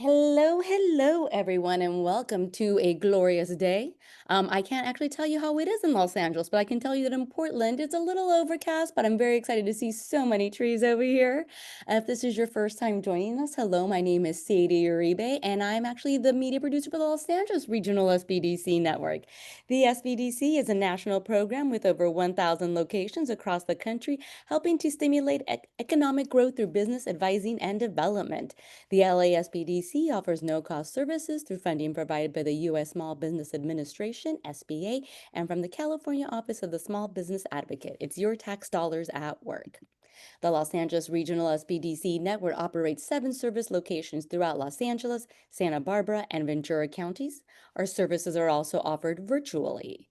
Hello, everyone, and welcome to a glorious day. I can't actually tell you how it is in Los Angeles, but I can tell you that in Portland, it's a little overcast, but I'm very excited to see so many trees over here. If this is your first time joining us, hello, my name is Sadie Uribe, and I'm actually the media producer for the Los Angeles Regional SBDC Network. The SBDC is a national program with over 1,000 locations across the country, helping to stimulate economic growth through business advising and development. The LASPDC offers no-cost services through funding provided by the U.S. Small Business Administration, SBA, and from the California Office of the Small Business Advocate. It's your tax dollars at work. The Los Angeles Regional SBDC Network operates 7 service locations throughout Los Angeles, Santa Barbara, and Ventura counties. Our services are also offered virtually.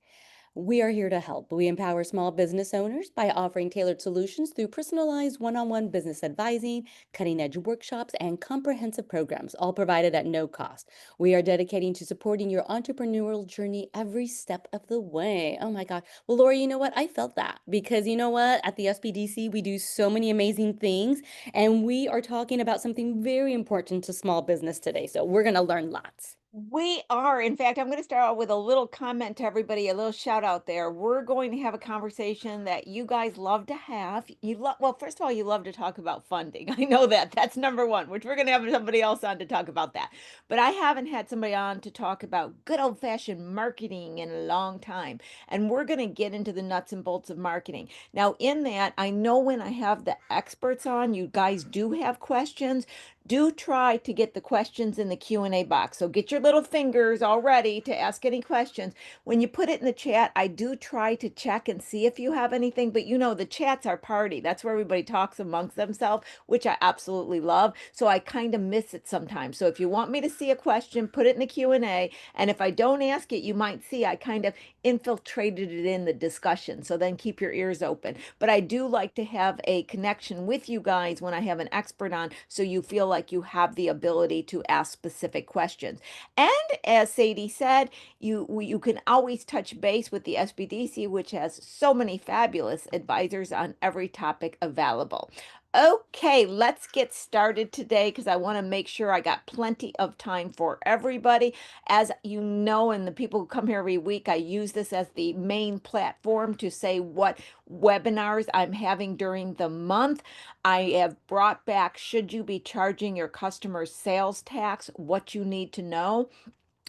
We are here to help. We empower small business owners by offering tailored solutions through personalized one-on-one business advising, cutting-edge workshops, and comprehensive programs, all provided at no cost. We are dedicating to supporting your entrepreneurial journey every step of the way. Oh my God. Well, Laura, you know what? I felt that because you know what? At the SBDC, we do so many amazing things, and we are talking about something very important to small business today. So we're going to learn lots. We are. In fact, I'm going to start out with a little comment to everybody, a little shout out there. We're going to have a conversation that you guys love to have. You love, well, first of all, you love to talk about funding. I know that. That's number one, which we're going to have somebody else on to talk about that. But I haven't had somebody on to talk about good old-fashioned marketing in a long time. And we're going to get into the nuts and bolts of marketing. Now, in that, I know when I have the experts on, you guys do have questions. Do try to get the questions in the Q&A box. So get your little fingers all ready to ask any questions. When you put it in the chat, I do try to check and see if you have anything, but you know, the chat's our party. That's where everybody talks amongst themselves, which I absolutely love. So I kind of miss it sometimes. So if you want me to see a question, put it in the Q&A. And if I don't ask it, you might see I kind of infiltrated it in the discussion. So then keep your ears open. But I do like to have a connection with you guys when I have an expert on, so you feel like you have the ability to ask specific questions. And as Sadie said, you can always touch base with the SBDC, which has so many fabulous advisors on every topic available. Okay, let's get started today because I want to make sure I got plenty of time for everybody. As you know, and the people who come here every week, I use this as the main platform to say what webinars I'm having during the month. I have brought back, should you be charging your customers sales tax, what you need to know.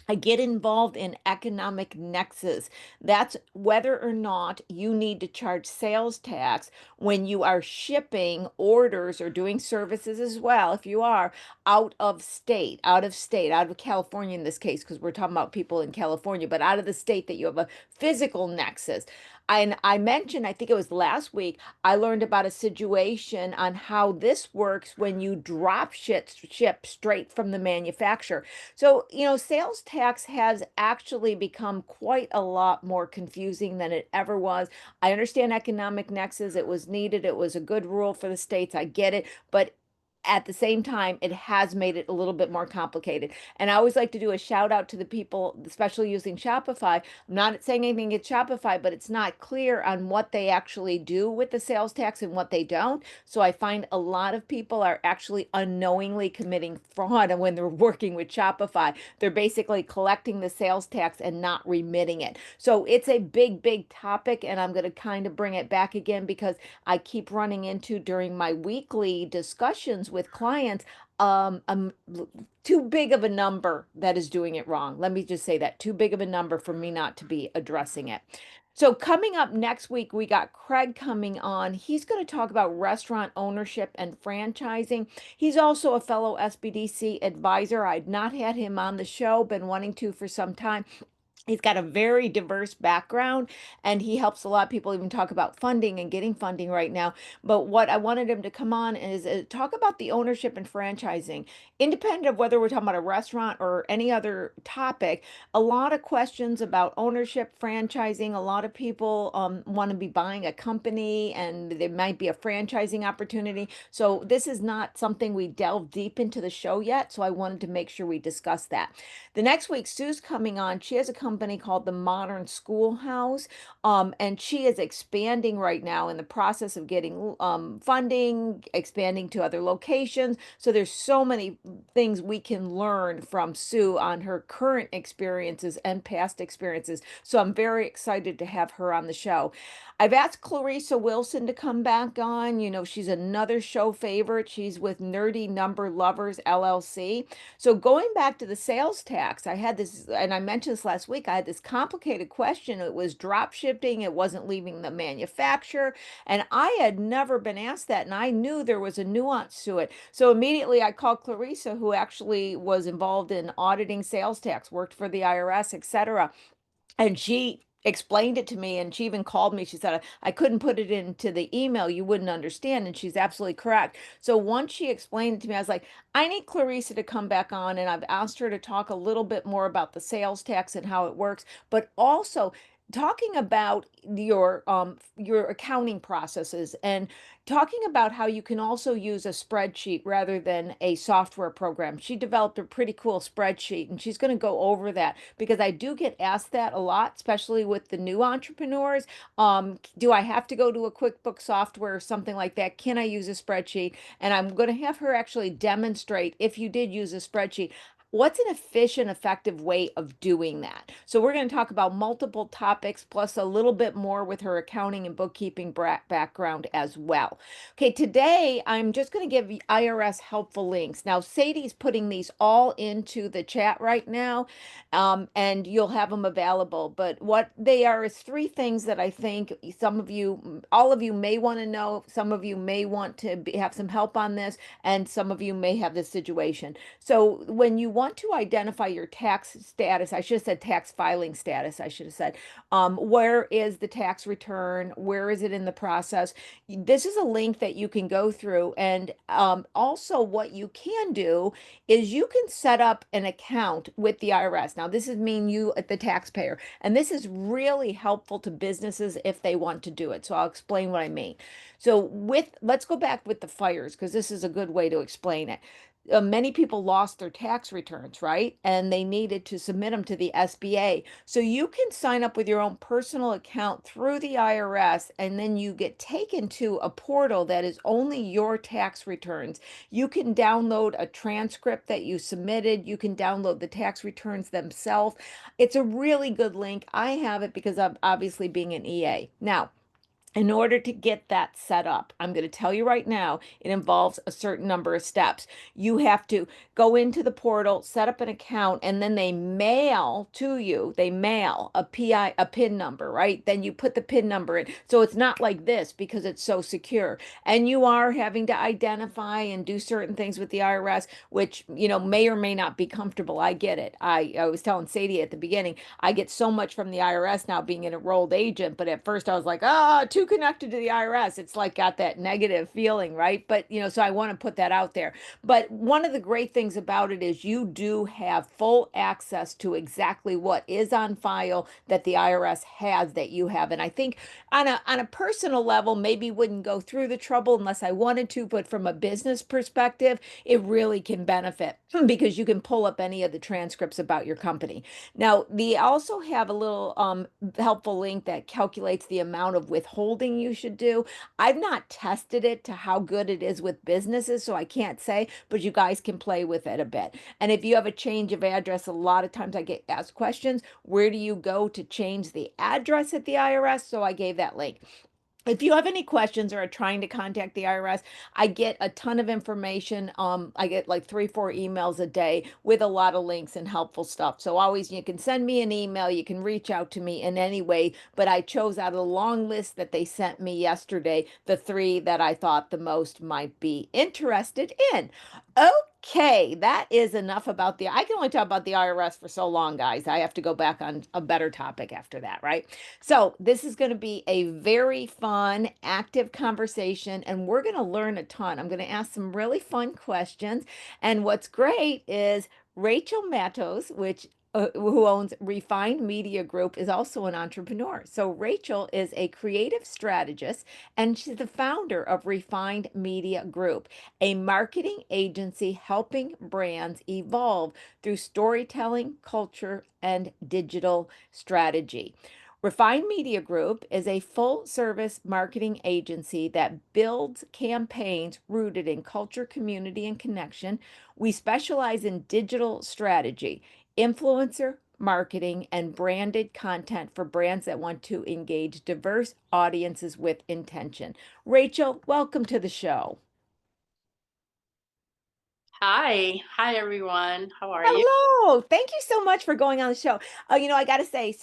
I get involved in economic nexus. That's whether or not you need to charge sales tax when you are shipping orders or doing services as well, if you are out of California in this case, because we're talking about people in California, but out of the state that you have a physical nexus. And I mentioned, I think it was last week, I learned about a situation on how this works when you ship straight from the manufacturer. So, you know, sales tax has actually become quite a lot more confusing than it ever was. I understand economic nexus, it was needed, it was a good rule for the states, I get it, but at the same time, it has made it a little bit more complicated. And I always like to do a shout out to the people, especially using Shopify. I'm not saying anything against Shopify, but it's not clear on what they actually do with the sales tax and what they don't. So I find a lot of people are actually unknowingly committing fraud. And when they're working with Shopify, they're basically collecting the sales tax and not remitting it. So it's a big topic. And I'm going to kind of bring it back again because I keep running into during my weekly discussions with clients too big of a number that is doing it wrong. Let me just say that, too big of a number for me not to be addressing it. So coming up next week, we got Craig coming on. He's going to talk about restaurant ownership and franchising. He's also a fellow SBDC advisor. I'd not had him on the show, been wanting to for some time. He's got a very diverse background and he helps a lot of people even talk about funding and getting funding right now. But what I wanted him to come on is talk about the ownership and franchising, independent of whether we're talking about a restaurant or any other topic. A lot of questions about ownership, franchising. A lot of people want to be buying a company and there might be a franchising opportunity. So this is not something we delve deep into the show yet. So I wanted to make sure we discuss that. The next week, Sue's coming on. She has a company company called the Modern Schoolhouse. And she is expanding right now in the process of getting funding, expanding to other locations. So there's so many things we can learn from Sue on her current experiences and past experiences. So I'm very excited to have her on the show. I've asked Clarissa Wilson to come back on. You know, she's another show favorite. She's with Nerdy Number Lovers LLC. So going back to the sales tax, I had this, and I mentioned this last week, I had this complicated question. It was drop shipping, it wasn't leaving the manufacturer, and I had never been asked that, and I knew there was a nuance to it. So immediately I called Clarissa, who actually was involved in auditing sales tax, worked for the IRS, etc. And she explained it to me, and she even called me. She said, I couldn't put it into the email. You wouldn't understand. And she's absolutely correct. So once she explained it to me, I was like, I need Clarissa to come back on. And I've asked her to talk a little bit more about the sales tax and how it works, but also talking about your accounting processes and talking about how you can also use a spreadsheet rather than a software program. She developed a pretty cool spreadsheet, and she's going to go over that because I do get asked that a lot, especially with the new entrepreneurs. Do I have to go to a QuickBooks software or something like that? Can I use a spreadsheet? And I'm going to have her actually demonstrate, if you did use a spreadsheet, what's an efficient, effective way of doing that? So we're going to talk about multiple topics plus a little bit more with her accounting and bookkeeping background as well. Okay, today I'm just going to give IRS helpful links. Now, Sadie's putting these all into the chat right now, and you'll have them available. But what they are is three things that I think some of you, all of you may want to know. Some of you may want to have some help on this, and some of you may have this situation. So when you want to identify your tax status, I should have said tax filing status, I should have said, where is the tax return? Where is it in the process? This is a link that you can go through. And also what you can do is you can set up an account with the IRS. Now, this is mean you at the taxpayer, and this is really helpful to businesses if they want to do it. So I'll explain what I mean. So let's go back with the fires, because this is a good way to explain it. Many people lost their tax returns, right? And they needed to submit them to the SBA. So you can sign up with your own personal account through the IRS, and then you get taken to a portal that is only your tax returns. You can download a transcript that you submitted. You can download the tax returns themselves. It's a really good link. I have it because I'm obviously being an EA. Now, in order to get that set up, I'm going to tell you right now, it involves a certain number of steps. You have to go into the portal, set up an account, and then they mail to you, they mail a PIN number, right? Then you put the PIN number in. So it's not like this because it's so secure. And you are having to identify and do certain things with the IRS, which, you know, may or may not be comfortable. I get it. I was telling Sadie at the beginning, I get so much from the IRS now being an enrolled agent, but at first I was like, too connected to the IRS. It's like got that negative feeling, right? But, you know, so I want to put that out there. But one of the great things about it is you do have full access to exactly what is on file that the IRS has that you have. And I think on a personal level, maybe wouldn't go through the trouble unless I wanted to, but from a business perspective, it really can benefit because you can pull up any of the transcripts about your company. Now, they also have a little helpful link that calculates the amount of withholding you should do. I've not tested it to how good it is with businesses, so I can't say, but you guys can play with it a bit. And if you have a change of address, a lot of times I get asked questions, where do you go to change the address at the IRS? So I gave that link. If you have any questions or are trying to contact the IRS, I get a ton of information. I get like 3, 4 emails a day with a lot of links and helpful stuff. So always you can send me an email, you can reach out to me in any way, but I chose out of the long list that they sent me yesterday, the 3 that I thought the most might be interested in. Okay, that is enough about I can only talk about the IRS for so long, guys. I have to go back on a better topic after that, right? So this is going to be a very fun, active conversation, and we're going to learn a ton. I'm going to ask some really fun questions. And what's great is Rachel Matos, which who owns Refined Media Group, is also an entrepreneur. So Rachel is a creative strategist, and she's the founder of Refined Media Group, a marketing agency helping brands evolve through storytelling, culture, and digital strategy. Refined Media Group is a full service marketing agency that builds campaigns rooted in culture, community, and connection. We specialize in digital strategy, influencer marketing, and branded content for brands that want to engage diverse audiences with intention. Rachel, welcome to the show. Hi. Hi, everyone. How are you? Hello. Thank you so much for going on the show. I got to say,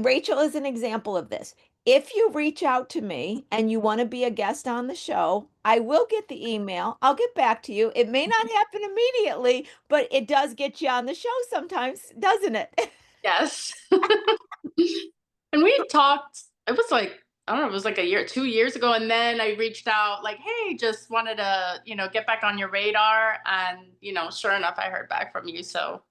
Rachel is an example of this. If you reach out to me and you want to be a guest on the show, I will get the email. I'll get back to you. It may not happen immediately, but it does get you on the show sometimes, doesn't it? Yes. And we talked, it was like, I don't know, it was like a year, 2 years ago. And then I reached out, like, hey, just wanted to, get back on your radar. And, sure enough, I heard back from you. So,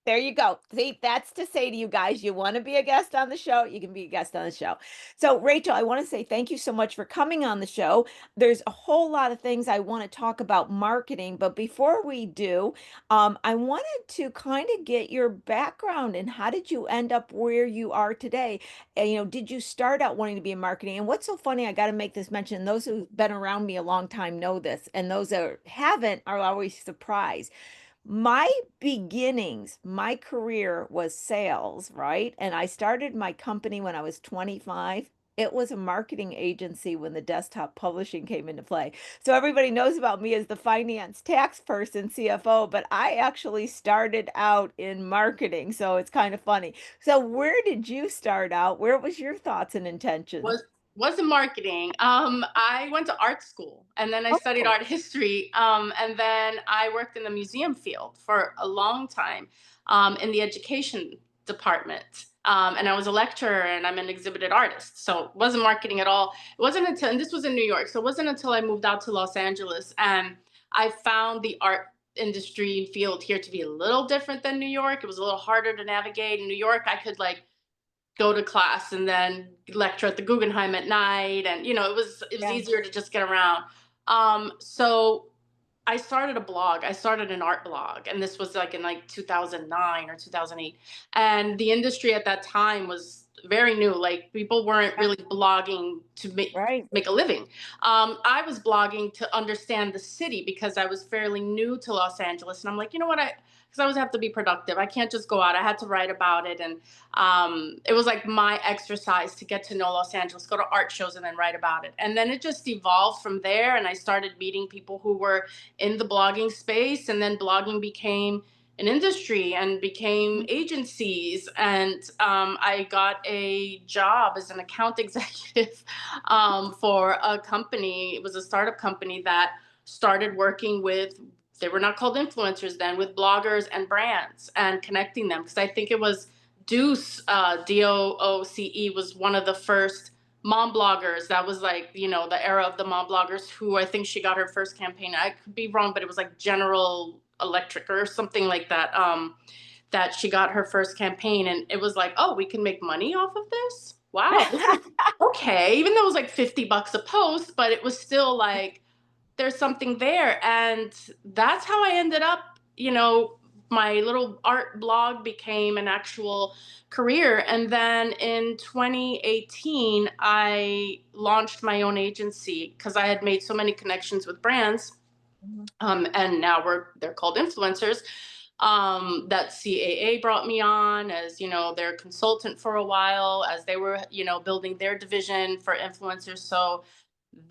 There you go. See, that's to say to you guys, you want to be a guest on the show, you can be a guest on the show. So, Rachel, I want to say thank you so much for coming on the show. There's a whole lot of things I want to talk about marketing, but before we do, I wanted to kind of get your background and how did you end up where you are today? And, did you start out wanting to be in marketing? And what's so funny, I got to make this mention, those who've been around me a long time know this, and those that haven't are always surprised. My beginnings, my career was sales, right? And I started my company when I was 25. It was a marketing agency when the desktop publishing came into play. So everybody knows about me as the finance tax person, CFO, but I actually started out in marketing. So it's kind of funny. So where did you start out? Where was your thoughts and intentions? was was in marketing. I went to art school and then I studied Oh, art history. And then I worked in the museum field for a long time, in the education department. And I was a lecturer and I'm an exhibited artist. So it wasn't marketing at all. It wasn't until, and this was in New York. So it wasn't until I moved out to Los Angeles and I found the art industry field here to be a little different than New York. It was a little harder to navigate. In New York, I could like go to class and then lecture at the Guggenheim at night, and it was yeah. easier to just get around. So I started a blog. I started an art blog, and this was like in like 2009 or 2008. And the industry at that time was very new. Like people weren't really blogging to Right. make a living. I was blogging to understand the city because I was fairly new to Los Angeles, and I'm like, you know what, because I always have to be productive. I can't just go out. I had to write about it, and it was like my exercise to get to know Los Angeles, go to art shows, and then write about it. And then it just evolved from there, and I started meeting people who were in the blogging space, and then blogging became an industry and became agencies. And I got a job as an account executive for a company. It was a startup company that started working with, they were not called influencers then, with bloggers and brands and connecting them. Because I think it was Deuce, Dooce, was one of the first mom bloggers. That was like, the era of the mom bloggers, who I think she got her first campaign. I could be wrong, but it was like General Electric or something like that. That she got her first campaign, and it was like, oh, we can make money off of this. Wow, this is okay. Even though it was like $50 a post, but it was still like there's something there. And that's how I ended up, my little art blog became an actual career. And then in 2018, I launched my own agency because I had made so many connections with brands. Mhm. And now they're called influencers. That CAA brought me on as, their consultant for a while as they were, building their division for influencers. So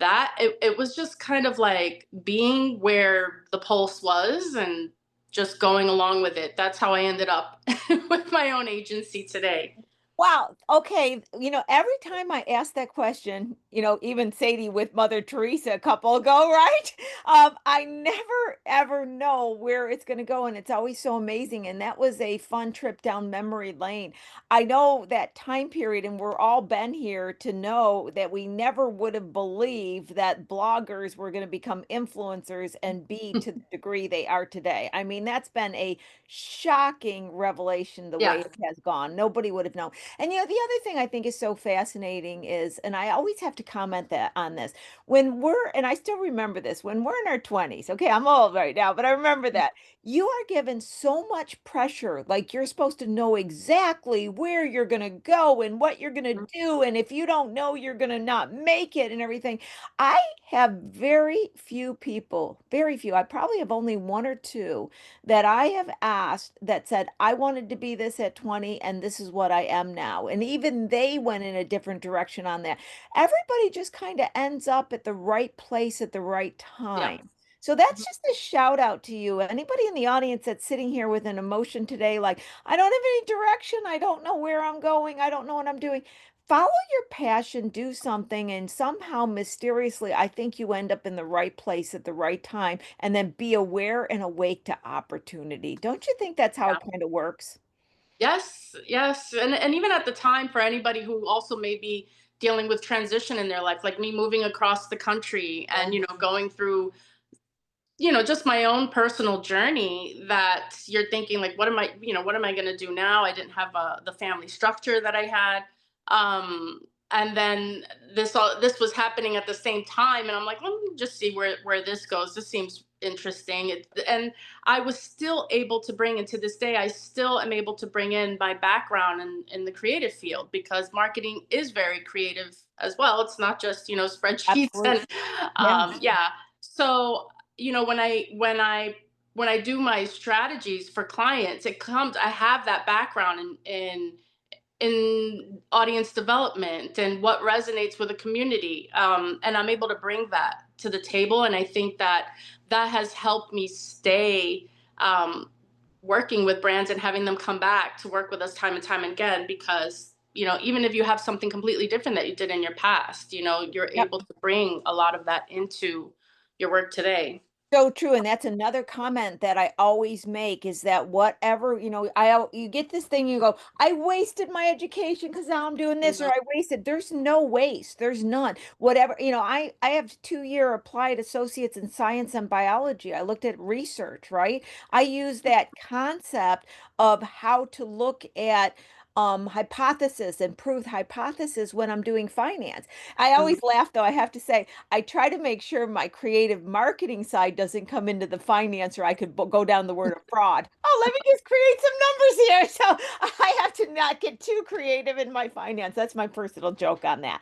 it was just kind of like being where the pulse was and just going along with it. That's how I ended up with my own agency today. Wow. Okay. Every time I ask that question, even Sadie with Mother Teresa a couple ago, right? I never ever know where it's going to go, and it's always so amazing. And that was a fun trip down memory lane. I know that time period, and we're all been here to know that we never would have believed that bloggers were going to become influencers and be to the degree they are today. I mean, that's been a shocking revelation the way Yes. it has gone. Nobody would have known. And the other thing I think is so fascinating is, and I always have to comment that on this, and I still remember this, when we're in our 20s, okay, I'm old right now, but I remember that you are given so much pressure, like you're supposed to know exactly where you're going to go and what you're going to do. And if you don't know, you're going to not make it and everything. I have very few people, very few. I probably have only one or two that I have asked that said, I wanted to be this at 20 and this is what I am now. And even they went in a different direction on that. Everybody just kind of ends up at the right place at the right Yeah. time. So that's just a shout out to you. Anybody in the audience that's sitting here with an emotion today, like, I don't have any direction. I don't know where I'm going. I don't know what I'm doing. Follow your passion, do something, and somehow mysteriously, I think you end up in the right place at the right time, and then be aware and awake to opportunity. Don't you think that's how Yeah. it kind of works? Yes, yes. And even at the time, for anybody who also may be dealing with transition in their life, like me moving across the country Yeah. and, going through, just my own personal journey, that you're thinking like, what am I going to do now? I didn't have the family structure that I had. And then this was happening at the same time. And I'm like, let me just see where this goes. This seems interesting. And I was still able to bring, and to this day, I still am able to bring in my background in the creative field, because marketing is very creative as well. It's not just, spreadsheets Absolutely. and, Yeah. yeah. So, when I do my strategies for clients, I have that background in audience development and what resonates with a community, and I'm able to bring that to the table. And I think that has helped me stay, um, working with brands and having them come back to work with us time and time again, because even if you have something completely different that you did in your past, you're Yep. able to bring a lot of that into your work today. So true, and that's another comment that I always make is that whatever, you get this thing, you go, I wasted my education because now I'm doing this, or Mhm. I wasted. There's no waste. There's none. Whatever, I have 2-year applied associates in science and biology. I looked at research, right? I use that concept of how to look at hypothesis and prove hypothesis when I'm doing finance. I Mhm. always laugh though, I have to say, I try to make sure my creative marketing side doesn't come into the finance, or I could go down the word of fraud. Oh, let me just create some numbers here. So I have to not get too creative in my finance. That's my personal joke on that.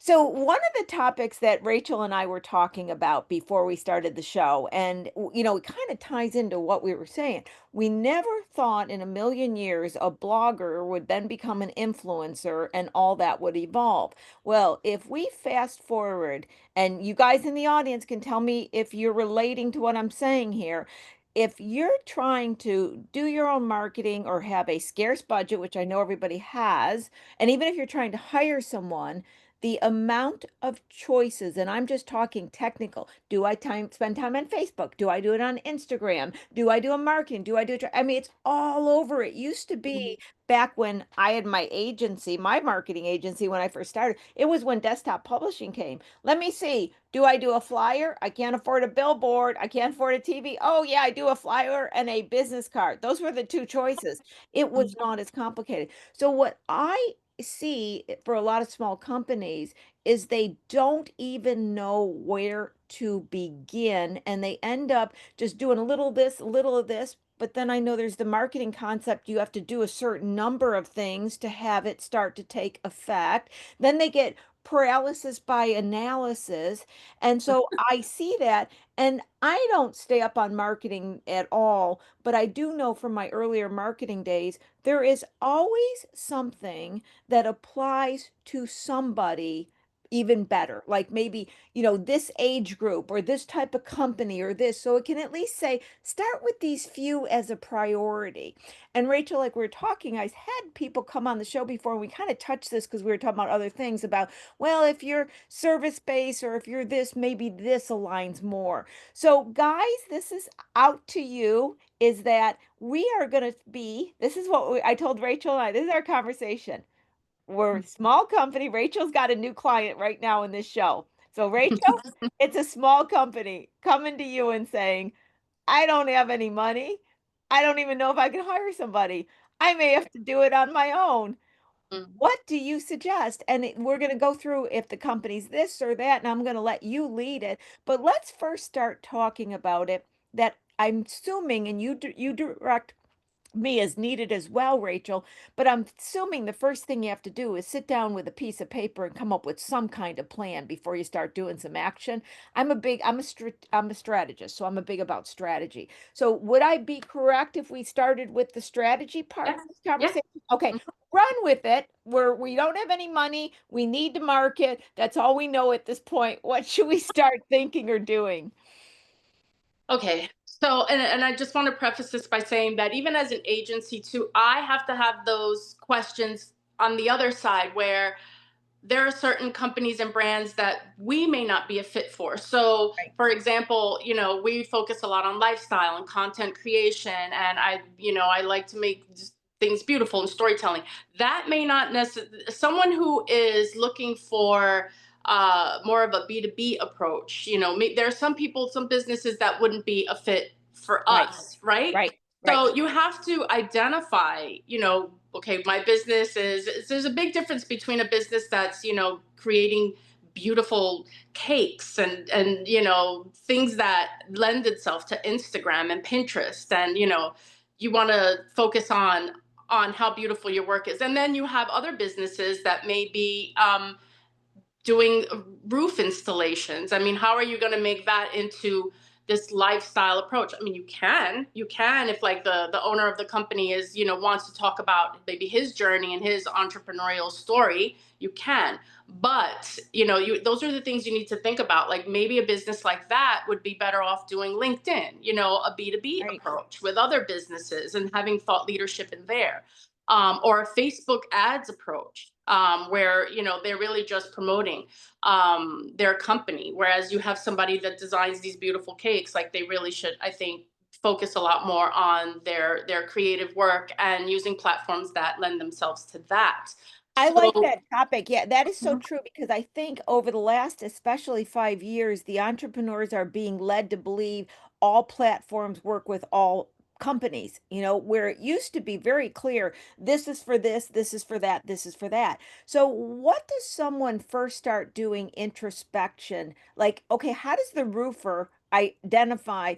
So one of the topics that Rachel and I were talking about before we started the show, and it kind of ties into what we were saying. We never thought in a million years a blogger would then become an influencer and all that would evolve. Well, if we fast forward, and you guys in the audience can tell me if you're relating to what I'm saying here. If you're trying to do your own marketing or have a scarce budget, which I know everybody has, and even if you're trying to hire someone, the amount of choices, and I'm just talking technical. Do I spend time on Facebook? Do I do it on Instagram? Do I do a marketing? Do I do it? I mean, it's all over. It used to Mhm. be back when I had my agency, my marketing agency, when I first started, it was when desktop publishing came. Let me see. Do I do a flyer? I can't afford a billboard. I can't afford a TV. Oh, yeah, I do a flyer and a business card. Those were the two choices. It was not as complicated. So, what I see for a lot of small companies is they don't even know where to begin, and they end up just doing a little of this, a little of this. But then I know there's the marketing concept. You have to do a certain number of things to have it start to take effect. Then they get paralysis by analysis. And so I see that, and I don't stay up on marketing at all, but I do know from my earlier marketing days, there is always something that applies to somebody even better. Like maybe, this age group or this type of company or this. So it can at least say, start with these few as a priority. And Rachel, like we were talking, I had people come on the show before and we kind of touched this because we were talking about other things about, well, if you're service based or if you're this, maybe this aligns more. So guys, this is out to you, is that we are going to be, this is what I told Rachel and I, this is our conversation. We're a small company. Rachel's got a new client right now in this show. So Rachel, it's a small company coming to you and saying, I don't have any money. I don't even know if I can hire somebody. I may have to do it on my own. Mm. What do you suggest? And we're going to go through if the company's this or that, and I'm going to let you lead it. But let's first start talking about it that I'm assuming, and you direct me as needed as well, Rachel. But I'm assuming the first thing you have to do is sit down with a piece of paper and come up with some kind of plan before you start doing some action. I'm a strategist, so I'm a big about strategy. So would I be correct if we started with the strategy part Yes. of this Yeah. conversation? Okay, run with it. We don't have any money. We need to market. That's all we know at this point. What should we start thinking or doing? Okay. So, and I just want to preface this by saying that even as an agency too, I have to have those questions on the other side where there are certain companies and brands that we may not be a fit for. So, Right. for example, we focus a lot on lifestyle and content creation, and I like to make just things beautiful and storytelling. That may not necessarily, someone who is looking for more of a B2B approach, there are some people, some businesses that wouldn't be a fit for Right. us, right? Right. Right. So you have to identify, okay, my business there's a big difference between a business that's, creating beautiful cakes and things that lend itself to Instagram and Pinterest, and you want to focus on how beautiful your work is. And then you have other businesses that may be doing roof installations. I mean, how are you going to make that into this lifestyle approach? I mean, you can if like the owner of the company is, wants to talk about maybe his journey and his entrepreneurial story, you can. But, those are the things you need to think about. Like maybe a business like that would be better off doing LinkedIn, a B2B Right. approach with other businesses and having thought leadership in there. Or a Facebook ads approach, where they're really just promoting their company. Whereas you have somebody that designs these beautiful cakes, like they really should, I think, focus a lot more on their creative work and using platforms that lend themselves to that. I like So that topic. Yeah, that is so true because I think over the last, especially 5 years, the entrepreneurs are being led to believe all platforms work with all companies, where it used to be very clear, this is for this is for that, this is for that. So, what does someone first start doing introspection? Like, okay, how does the roofer identify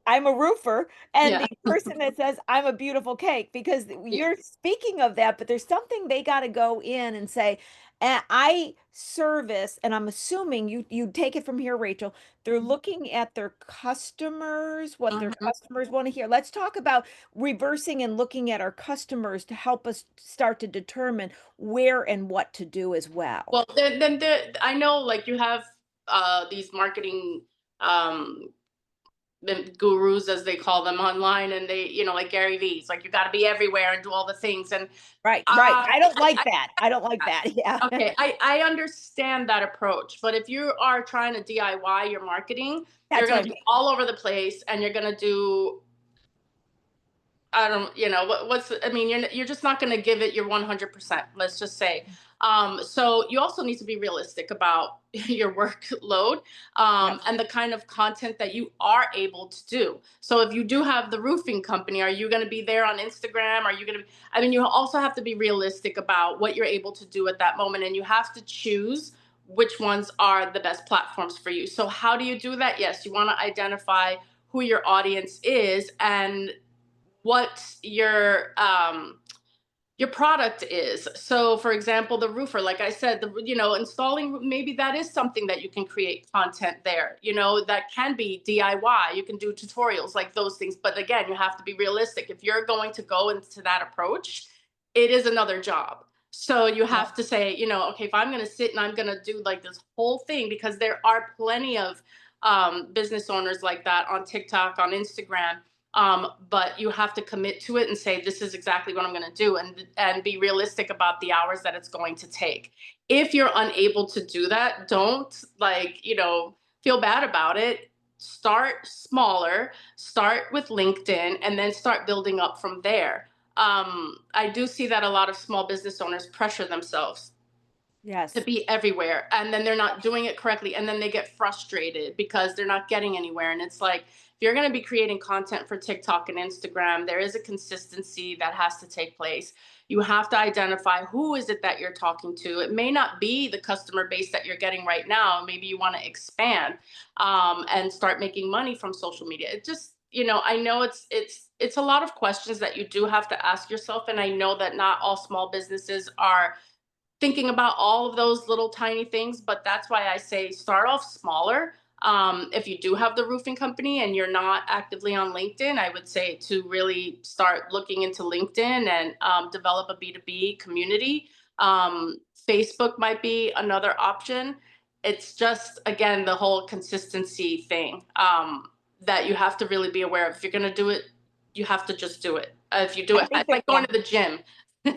I'm a roofer and yeah, the person that says I'm a beautiful cake, because yeah. you're speaking of that, but there's something they got to go in and say, I service, and I'm assuming you take it from here, Rachel. They're looking at their customers, what their Mhm. customers want to hear. Let's talk about reversing and looking at our customers to help us start to determine where and what to do as well. Well, then I know, like, you have these marketing um, the gurus, as they call them online, and they, like Gary V's, like, you got to be everywhere and do all the things. And Right, right. uh, I don't like I, that. I don't like that. Yeah. okay, I understand that approach, but if you are trying to DIY your marketing, you're That's what going I to be mean. all over the place, and you're going to do, I don't, what's, I mean, you're just not going to give it your 100%, let's just say. So you also need to be realistic about your workload, Yep. and the kind of content that you are able to do. So if you do have the roofing company, are you going to be there on Instagram? Are you going to, I mean, you also have to be realistic about what you're able to do at that moment, and you have to choose which ones are the best platforms for you. So how do you do that? Yes, you want to identify who your audience is and what your product is. So for example, the roofer, like I said, installing, maybe that is something that you can create content there, that can be DIY. You can do tutorials, like those things. But again, you have to be realistic. If you're going to go into that approach, it is another job. So you Yeah. have to say, okay, if I'm going to sit and I'm going to do like this whole thing, because there are plenty of business owners like that on TikTok, on Instagram. But you have to commit to it and say, this is exactly what I'm going to do, and be realistic about the hours that it's going to take. If you're unable to do that, don't feel bad about it. Start smaller, start with LinkedIn, and then start building up from there. I do see that a lot of small business owners pressure themselves to Yes. be everywhere, and then they're not doing it correctly, and then they get frustrated because they're not getting anywhere. And it's like, if you're going to be creating content for TikTok and Instagram, there is a consistency that has to take place. You have to identify who is it that you're talking to. It may not be the customer base that you're getting right now. Maybe you want to expand, and start making money from social media. It just, I know it's a lot of questions that you do have to ask yourself, and I know that not all small businesses are thinking about all of those little tiny things. But that's why I say start off smaller. If you do have the roofing company and you're not actively on LinkedIn, I would say to really start looking into LinkedIn and develop a B2B community. Facebook might be another option. It's just, again, the whole consistency thing, that you have to really be aware of. If you're going to do it, you have to just do it. If you do I it, think it's that, like yeah. going to the gym,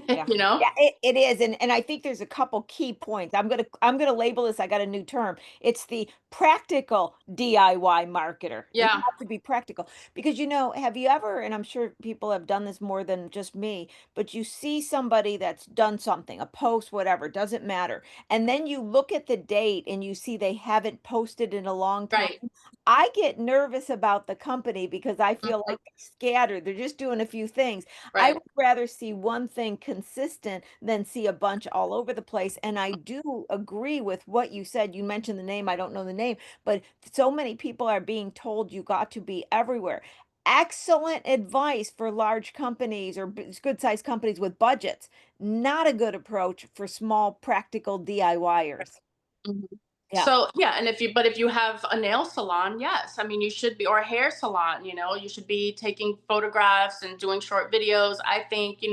Yeah. you know? Yeah, it is, and I think there's a couple key points. I'm gonna label this, I got a new term. It's the practical DIY marketer. You Yeah. have to be practical because, have you ever, and I'm sure people have done this more than just me, but you see somebody that's done something, a post, whatever, doesn't matter. And then you look at the date and you see they haven't posted in a long time. Right. I get nervous about the company because I feel Mhm. like they're scattered. They're just doing a few things. I Right. would rather see one thing consistent than see a bunch all over the place. And I do agree with what you said. You mentioned the name. I don't know the name, but so many people are being told you got to be everywhere. Excellent advice for large companies or good sized companies with budgets. Not a good approach for small, practical DIYers. Mhm. Yeah. So yeah, and if you have a nail salon, yes, I mean you should be, or a hair salon, you should be taking photographs and doing short videos. I think,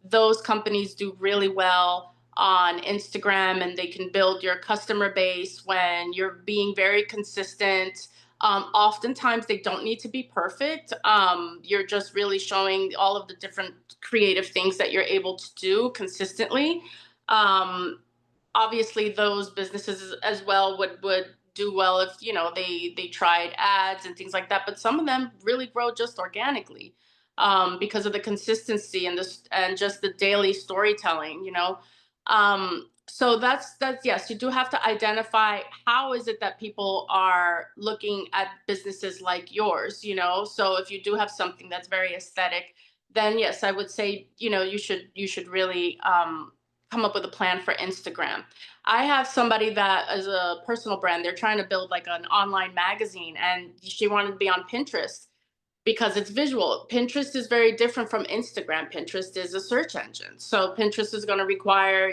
those companies do really well on Instagram, and they can build your customer base when you're being very consistent. Oftentimes they don't need to be perfect. You're just really showing all of the different creative things that you're able to do consistently. Um, Obviously those businesses as well would do well if, they tried ads and things like that, but some of them really grow just organically, because of the consistency and this and just the daily storytelling. So that's yes, you do have to identify how is it that people are looking at businesses like yours. So if you do have something that's very aesthetic, then yes, I would say, you should really come up with a plan for Instagram. I have somebody that is a personal brand. They're trying to build like an online magazine, and she wanted to be on Pinterest because it's visual. Pinterest is very different from Instagram. Pinterest is a search engine. So Pinterest is going to require,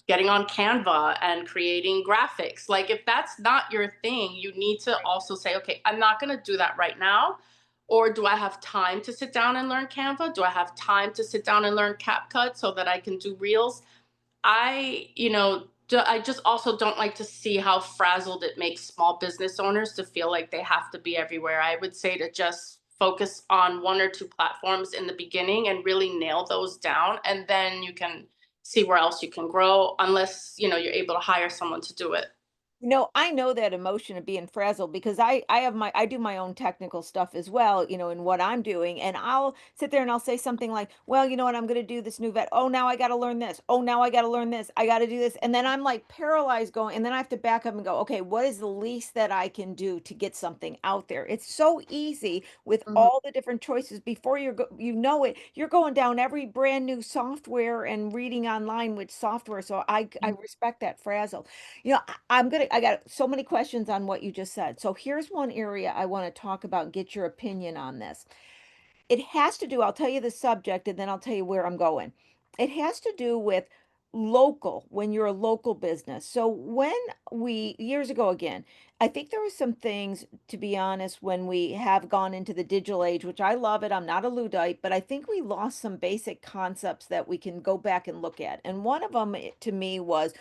getting on Canva and creating graphics. Like if that's not your thing, you need to also say, okay, I'm not going to do that right now. Or do I have time to sit down and learn Canva? Do I have time to sit down and learn CapCut so that I can do reels? I just also don't like to see how frazzled it makes small business owners to feel like they have to be everywhere. I would say to just focus on one or two platforms in the beginning and really nail those down. And then you can see where else you can grow, unless, you're able to hire someone to do it. No, I know that emotion of being frazzled because I do my own technical stuff as well, in what I'm doing. And I'll sit there and I'll say something like, well, you know what, I'm gonna do this new vet. Oh, now I gotta learn this. Oh, now I gotta learn this. I gotta do this. And then I'm like paralyzed going, and then I have to back up and go, okay, what is the least that I can do to get something out there? It's so easy with Mhm. all the different choices before you know it, you're going down every brand new software and reading online which software. So I respect that frazzle. I got so many questions on what you just said. So here's one area I want to talk about and get your opinion on this. It has to do, I'll tell you the subject and then I'll tell you where I'm going. It has to do with local when you're a local business. So when we years ago again, I think there were some things, to be honest, when we have gone into the digital age, which I love it. I'm not a Luddite, but I think we lost some basic concepts that we can go back and look at. And one of them to me was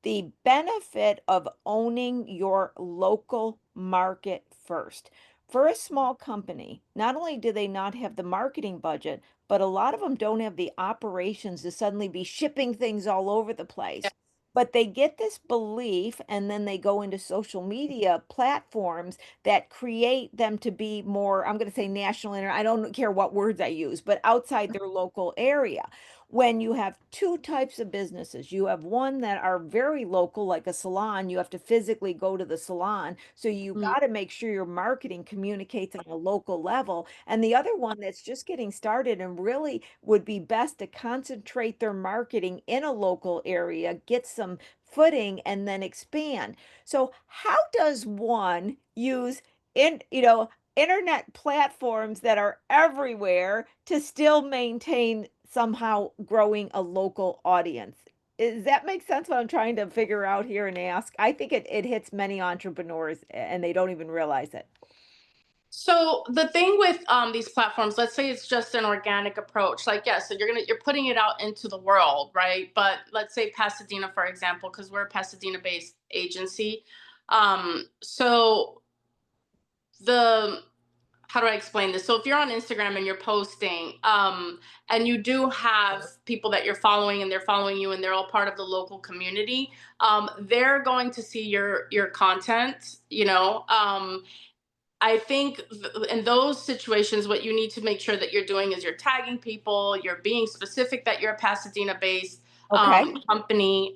the benefit of owning your local market first. For a small company, not only do they not have the marketing budget, but a lot of them don't have the operations to suddenly be shipping things all over the Yeah. place. But they get this belief, and then they go into social media platforms that create them to be more, I'm going to say national, I don't care what words I use, but outside their local area. When you have two types of businesses, you have one that are very local, like a salon, you have to physically go to the salon. So you Mm. got to make sure your marketing communicates on a local level. And the other one that's just getting started and really would be best to concentrate their marketing in a local area, get some footing, and then expand. So how does one use internet platforms that are everywhere to still maintain somehow growing a local audience? Does that make sense what I'm trying to figure out here and ask? I think it hits many entrepreneurs and they don't even realize it. So the thing with these platforms, let's say it's just an organic approach. Like, yeah, so you're putting it out into the world, right? But let's say Pasadena, for example, because we're a Pasadena-based agency. So the how do I explain this? So if you're on Instagram and you're posting, and you do have people that you're following and they're following you and they're all part of the local community, they're going to see your content, I think in those situations, what you need to make sure that you're doing is you're tagging people, you're being specific that you're a Pasadena based Okay. company.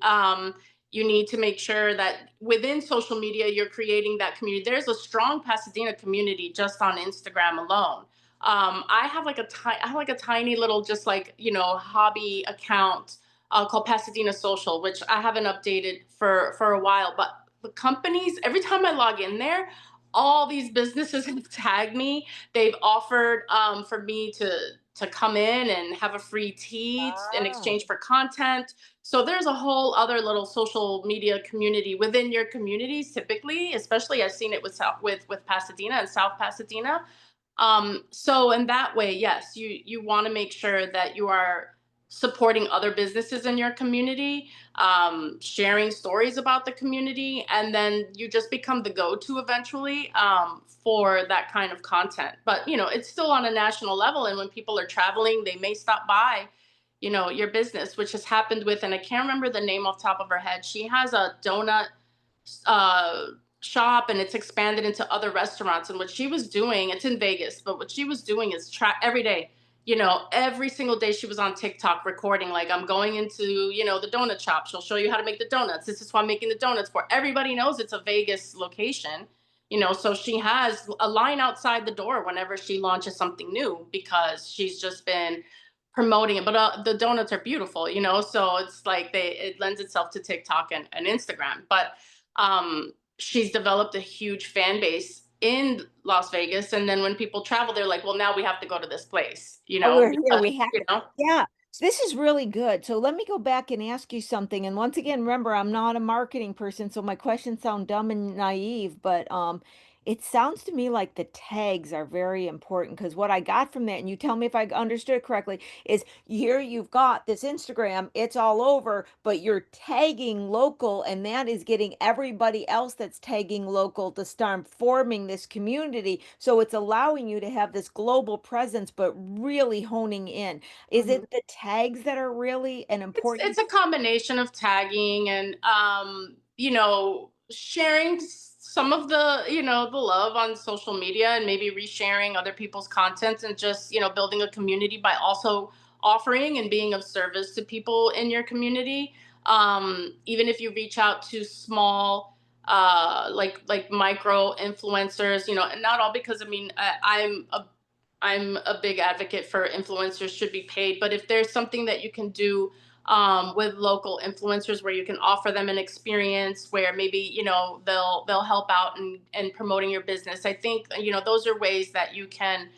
You need to make sure that within social media, you're creating that community. There's a strong Pasadena community just on Instagram alone. I have like a tiny little, just like, hobby account called Pasadena Social, which I haven't updated for a while. But the companies, every time I log in there, all these businesses have tagged me. They've offered for me to come in and have a free tea in Ah. exchange for content. So there's a whole other little social media community within your communities. Typically, especially I've seen it with Pasadena and South Pasadena. So in that way, yes, you want to make sure that you are supporting other businesses in your community, sharing stories about the community, and then you just become the go-to eventually for that kind of content. But it's still on a national level, and when people are traveling, they may stop by, your business, which has happened with, and I can't remember the name off the top of her head. She has a donut uh, shop, and it's expanded into other restaurants. And what she was doing, it's in Vegas, but what she was doing is every day, every single day she was on TikTok recording, like, I'm going into, the donut shop. She'll show you how to make the donuts. This is who I'm making the donuts for. Everybody knows it's a Vegas location. So she has a line outside the door whenever she launches something new because she's just been promoting it. But the donuts are beautiful, so it's like it lends itself to TikTok and Instagram. But she's developed a huge fan base in Las Vegas. And then when people travel, they're like, well, now we have to go to this place, Oh, we're here. because, We have to. Yeah. So this is really good. So let me go back and ask you something. And once again, remember, I'm not a marketing person, so my questions sound dumb and naive, but it sounds to me like the tags are very important because what I got from that, and you tell me if I understood correctly, is here you've got this Instagram, it's all over, but you're tagging local, and that is getting everybody else that's tagging local to start forming this community. So it's allowing you to have this global presence, but really honing in. Is Mhm. it the tags that are really an It's important? a combination of tagging and sharing some of the love on social media, and maybe resharing other people's content, and just building a community by also offering and being of service to people in your community. Even if you reach out to small like micro influencers, and not all, because I mean I'm a big advocate for influencers should be paid, but if there's something that you can do with local influencers where you can offer them an experience where maybe they'll help out and promoting your business, I think those are ways that you can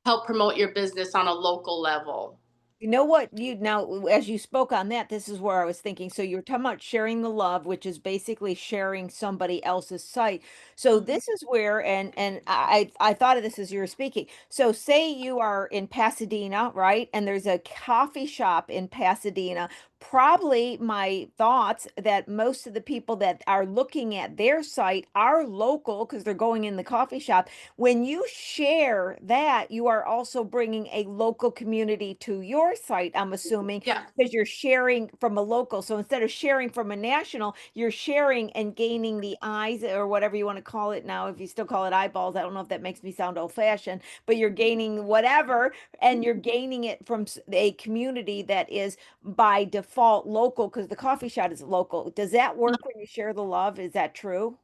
help promote your business on a local level. You know what you now, as you spoke on that, this is where I was thinking. So you're talking about sharing the love, which is basically sharing somebody else's site. So Mhm. this is where, and I thought of this as you were speaking. So say you are in Pasadena, right? And there's a coffee shop in Pasadena. Probably my thoughts that most of the people that are looking at their site are local because they're going in the coffee shop. When you share that, you are also bringing a local community to your site, I'm assuming, Yeah. because you're sharing from a local. So instead of sharing from a national, you're sharing and gaining the eyes or whatever you want to call it now. If you still call it eyeballs, I don't know if that makes me sound old fashioned, but you're gaining whatever, and you're gaining it from a community that is by default local because the coffee shop is local. Does that work when you share the love? Is that true?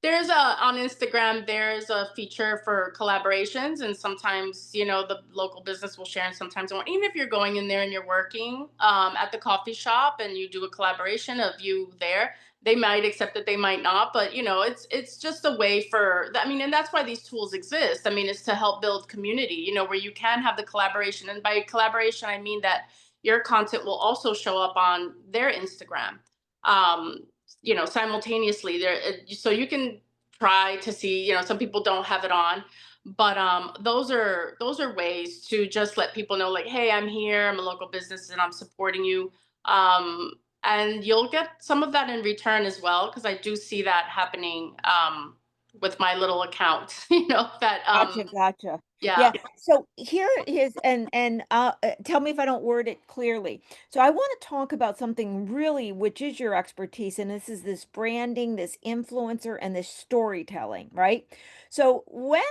There's a on Instagram, there's a feature for collaborations, and sometimes, the local business will share, and sometimes they won't. Even if you're going in there and you're working at the coffee shop and you do a collaboration of you there, they might accept it, they might not. But it's just a way for, I mean, and that's why these tools exist. I mean, it's to help build community, where you can have the collaboration. And by collaboration, I mean that your content will also show up on their Instagram. Um, simultaneously there, so you can try to see, some people don't have it on, but those are ways to just let people know, like, hey, I'm here, I'm a local business, and I'm supporting you. um and you'll get some of that in return as well, because I do see that happening with my little account, that Gotcha, gotcha. yeah. Yeah. So here is, and tell me if I don't word it clearly. So I want to talk about something really, which is your expertise, and this is this branding, this influencer, and this storytelling, right? So when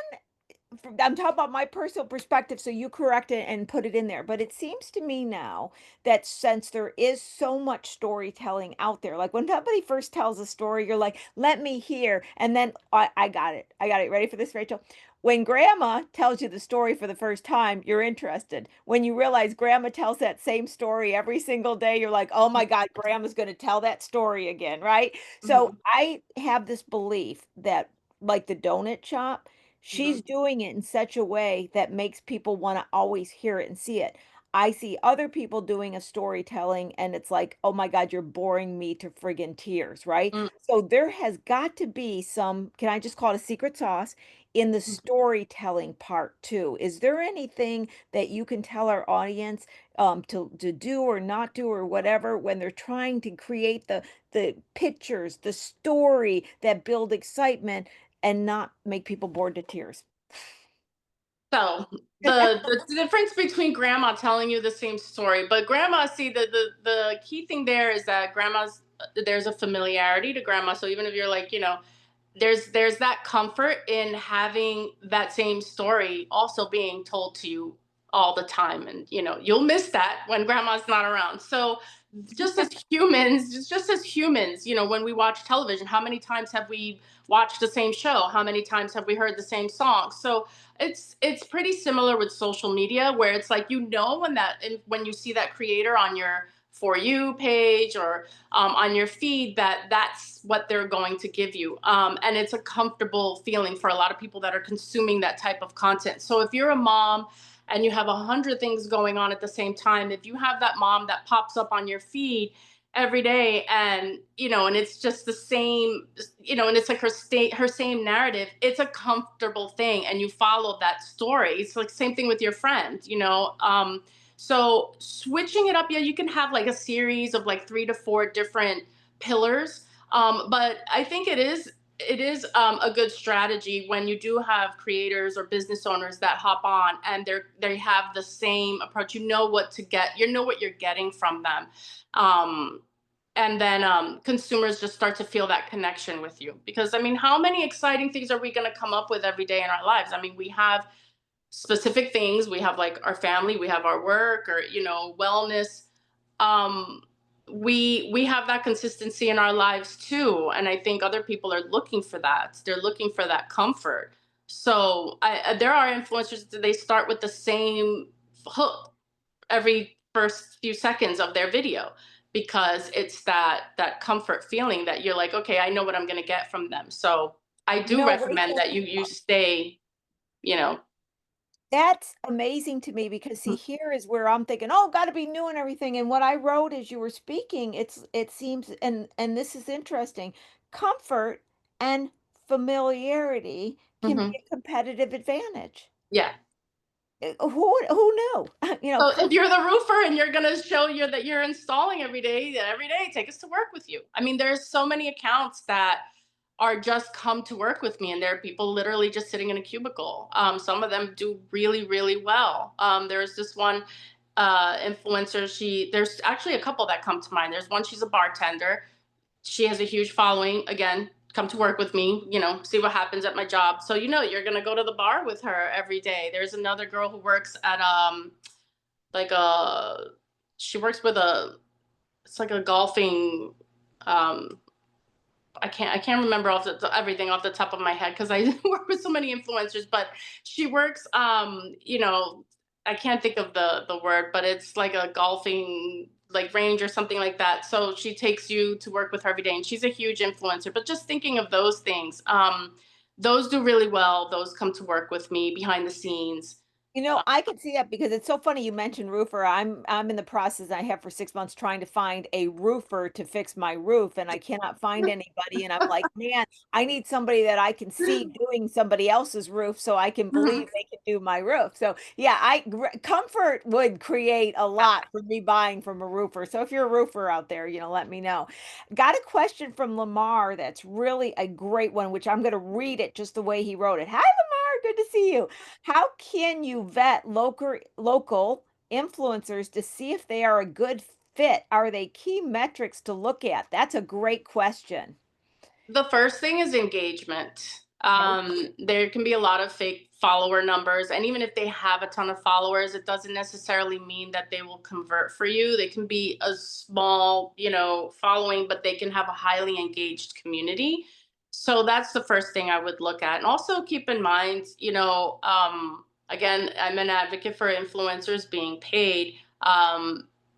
I'm talking about my personal perspective, so you correct it and put it in there. But it seems to me now that since there is so much storytelling out there, like when somebody first tells a story, you're like, let me hear. And then I got it. I got it. Ready for this, Rachel? When grandma tells you the story for the first time, you're interested. When you realize grandma tells that same story every single day, you're like, oh my God, grandma's going to tell that story again, right? So Mhm, I have this belief that, like the donut shop, she's mhm. doing it in such a way that makes people want to always hear it and see it. I see other people doing a storytelling and it's like, oh my God, you're boring me to friggin' tears, right? Mm, So there has got to be some, can I just call it a secret sauce in the mhm. storytelling part too? Is there anything that you can tell our audience to do or not do or whatever when they're trying to create the pictures, the story that build excitement and not make people bored to tears? So the difference between grandma telling you the same story, but grandma, see, the key thing there is that grandma's, there's a familiarity to grandma. So even if you're like, there's that comfort in having that same story also being told to you all the time, and you'll miss that when grandma's not around. So just as humans, when we watch television, how many times have we watched the same show? How many times have we heard the same song? So it's pretty similar with social media, where it's like, when you see that creator on your For You page, or on your feed, that's what they're going to give you. And it's a comfortable feeling for a lot of people that are consuming that type of content. So if you're a mom and you have 100 things going on at the same time, if you have that mom that pops up on your feed every day, and it's just the same, and it's like her same narrative, it's a comfortable thing, and you follow that story. It's like same thing with your friend. So switching it up, yeah, you can have like a series of like 3 to 4 different pillars. But I think it is a good strategy when you do have creators or business owners that hop on and they have the same approach. You know what to get. You know what you're getting from them. Um, and then consumers just start to feel that connection with you, because I mean, how many exciting things are we going to come up with every day in our lives? I mean, we have specific things. We have like our family, we have our work, or wellness. um we have that consistency in our lives too, and I think other people are looking for that. They're looking for that comfort. So there are influencers that they start with the same hook every first few seconds of their video, because it's that comfort feeling that you're like, okay, I know what I'm going to get from them. So I You do know, recommend Rachel, that you stay, you know That's amazing to me because see, here is where I'm thinking, oh, got to be new and everything. And what I wrote as you were speaking, it seems, and this is interesting, comfort and familiarity can be Mhm. a competitive advantage. Yeah. Who knew? You know, So if you're the roofer and you're gonna show you that you're installing every day, take us to work with you. I mean, there's so many accounts that are just come to work with me, and there are people literally just sitting in a cubicle. Some of them do really, really well. There's this one influencer. There's actually a couple that come to mind. There's one. She's a bartender. She has a huge following. Again, come to work with me. See what happens at my job. So you're gonna go to the bar with her every day. There's another girl who works at like a she works with a it's like a golfing um I can't remember everything off the top of my head because I work with so many influencers, but she works I can't think of the word, but it's like a golfing like range or something like that. So she takes you to work with her every day, and she's a huge influencer. But just thinking of those things, those do really well. Those come to work with me behind the scenes. You know, I could see that because it's so funny you mentioned roofer. I'm in the process, I have for 6 months trying to find a roofer to fix my roof, and I cannot find anybody. And I'm like, man, I need somebody that I can see doing somebody else's roof so I can believe they can do my roof. So yeah, comfort would create a lot for me buying from a roofer. So if you're a roofer out there, let me know. Got a question from Lamar that's really a great one, which I'm going to read it just the way he wrote it. Hi, Lamar, good to see you. How can you vet local influencers to see if they are a good fit? Are they key metrics to look at? That's a great question. The first thing is engagement. Okay. There can be a lot of fake follower numbers, and even if they have a ton of followers, it doesn't necessarily mean that they will convert for you. They can be a small, following, but they can have a highly engaged community. So that's the first thing I would look at. And also keep in mind, again, I'm an advocate for influencers being paid.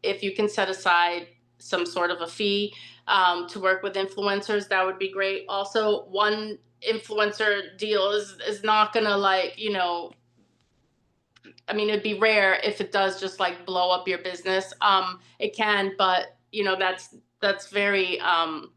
If you can set aside some sort of a fee to work with influencers, that would be great. Also, one influencer deal is not gonna I mean, it'd be rare if it does just like blow up your business. It can, but that's very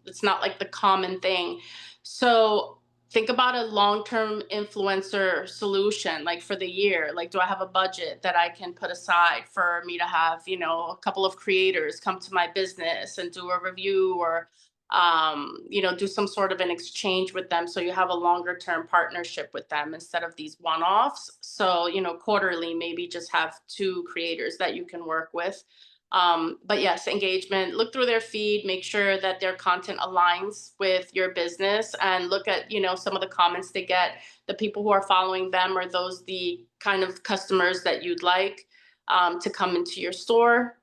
it's not like the common thing. So think about a long-term influencer solution, like for the year. Like, do I have a budget that I can put aside for me to have, a couple of creators come to my business and do a review, or do some sort of an exchange with them, so you have a longer term partnership with them instead of these one offs. So, quarterly, maybe just have two creators that you can work with. But yes, engagement, look through their feed, make sure that their content aligns with your business, and look at, some of the comments they get. The people who are following them, are those the kind of customers that you'd like to come into your store?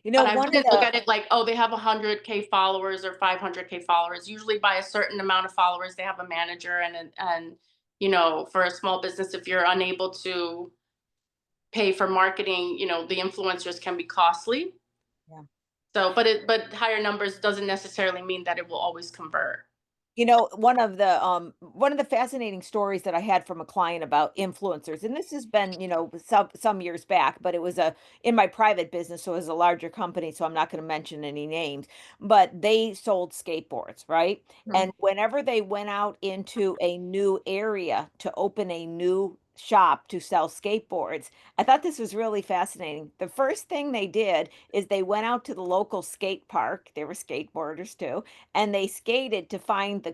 But I One of wouldn't look the at it like, oh, they have 100K followers or 500K followers. Usually, by a certain amount of followers, they have a manager, and for a small business, if you're unable to pay for marketing, the influencers can be costly. yeah. So, but higher numbers doesn't necessarily mean that it will always convert. One of the fascinating stories that I had from a client about influencers, and this has been, some years back, but it was a in my private business, so it was a larger company, so I'm not going to mention any names, but they sold skateboards, right? Mhm. And whenever they went out into a new area to open a new shop to sell skateboards, I thought this was really fascinating. The first thing they did is they went out to the local skate park. They were skateboarders too, and they skated to find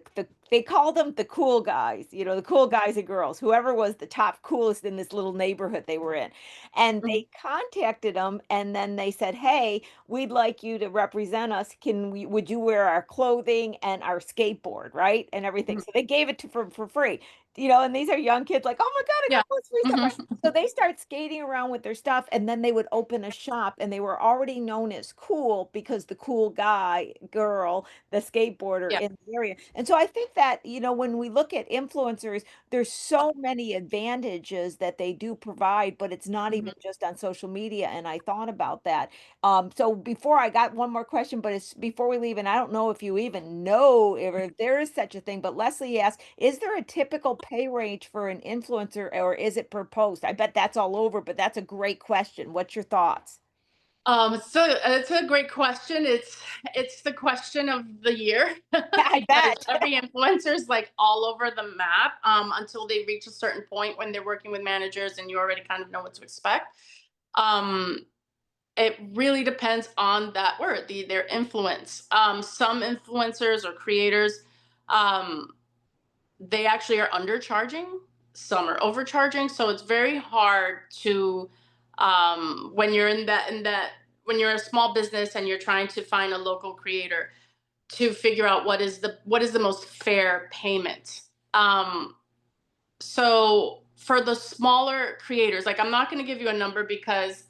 they called them the cool guys, the cool guys and girls, whoever was the top coolest in this little neighborhood they were in. And Mhm. they contacted them, and then they said, "Hey, we'd like you to represent us. Would you wear our clothing and our skateboard, right? And everything." Mhm. So they gave it for free. And these are young kids like, "Oh my God, I got Yeah. all this free stuff," right? Mhm. So they start skating around with their stuff, and then they would open a shop, and they were already known as cool because the cool guy, girl, the skateboarder Yeah. in the area. And so I think that, when we look at influencers, there's so many advantages that they do provide, but it's not even Mhm. just on social media. And I thought about that. So before I got one more question, but it's before we leave, and I don't know if you even know if there is such a thing, but Leslie asked, is there a typical pay range for an influencer or is it per post? I bet that's all over, but that's a great question. What's your thoughts? So it's a great question. It's the question of the year I because bet. every influencer is like all over the map until they reach a certain point when they're working with managers and you already kind of know what to expect. Um, it really depends on that word, their influence. Some influencers or creators, um, they actually are undercharging. Some are overcharging. So it's very hard to when you're in that when you're a small business and you're trying to find a local creator to figure out what is the most fair payment. So for the smaller creators, like I'm not going to give you a number because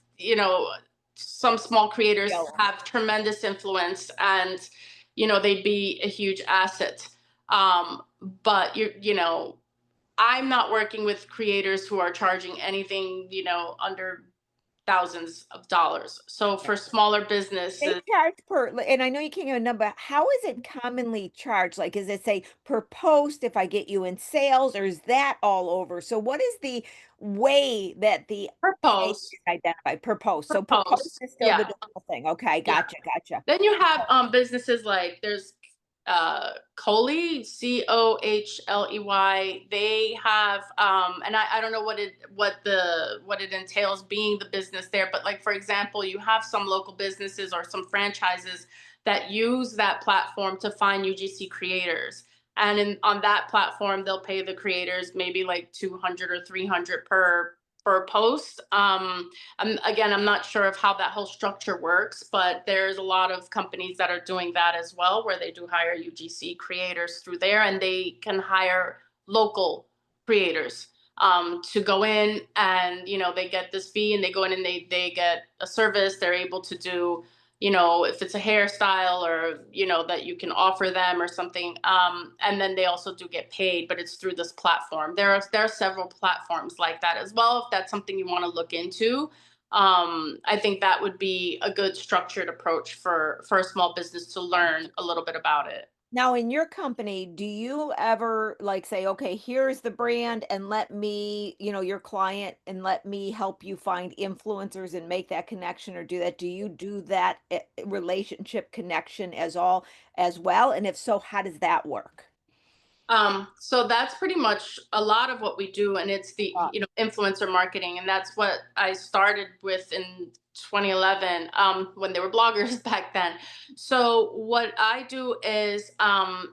some small creators Yellow. have tremendous influence and they'd be a huge asset. But I'm not working with creators who are charging anything under thousands of dollars. So for smaller They businesses, charge per, and I know you can't give a number. How is it commonly charged? Like, is it say per post if I get you in sales, or is that all over? So, what is the way that the per pay is post, identified per post? per So, per post post, is still the yeah, normal thing. Okay, yeah. gotcha, gotcha. Then you have businesses like there's Coley, Cohley. They have and I don't know what it entails being the business there, but like for example, you have some local businesses or some franchises that use that platform to find UGC creators. And on that platform, they'll pay the creators maybe like 200 or 300 per post. I'm not sure of how that whole structure works, but there's a lot of companies that are doing that as well, where they do hire UGC creators through there, and they can hire local creators to go in, and they get this fee, and they go in and they get a service. They're able to do if it's a hairstyle or that you can offer them or something, and then they also do get paid, but it's through this platform. There are several platforms like that as well, if that's something you want to look into. I think that would be a good structured approach for a small business to learn a little bit about it. Now, in your company, do you ever like say, okay, here's the brand and let me, your client and let me help you find influencers and make that connection or do that? Do you do that relationship connection as well? And if so, how does that work? So that's pretty much a lot of what we do, and it's the Uh, influencer marketing, and that's what I started with in 2011 when they were bloggers back then. So what I do is,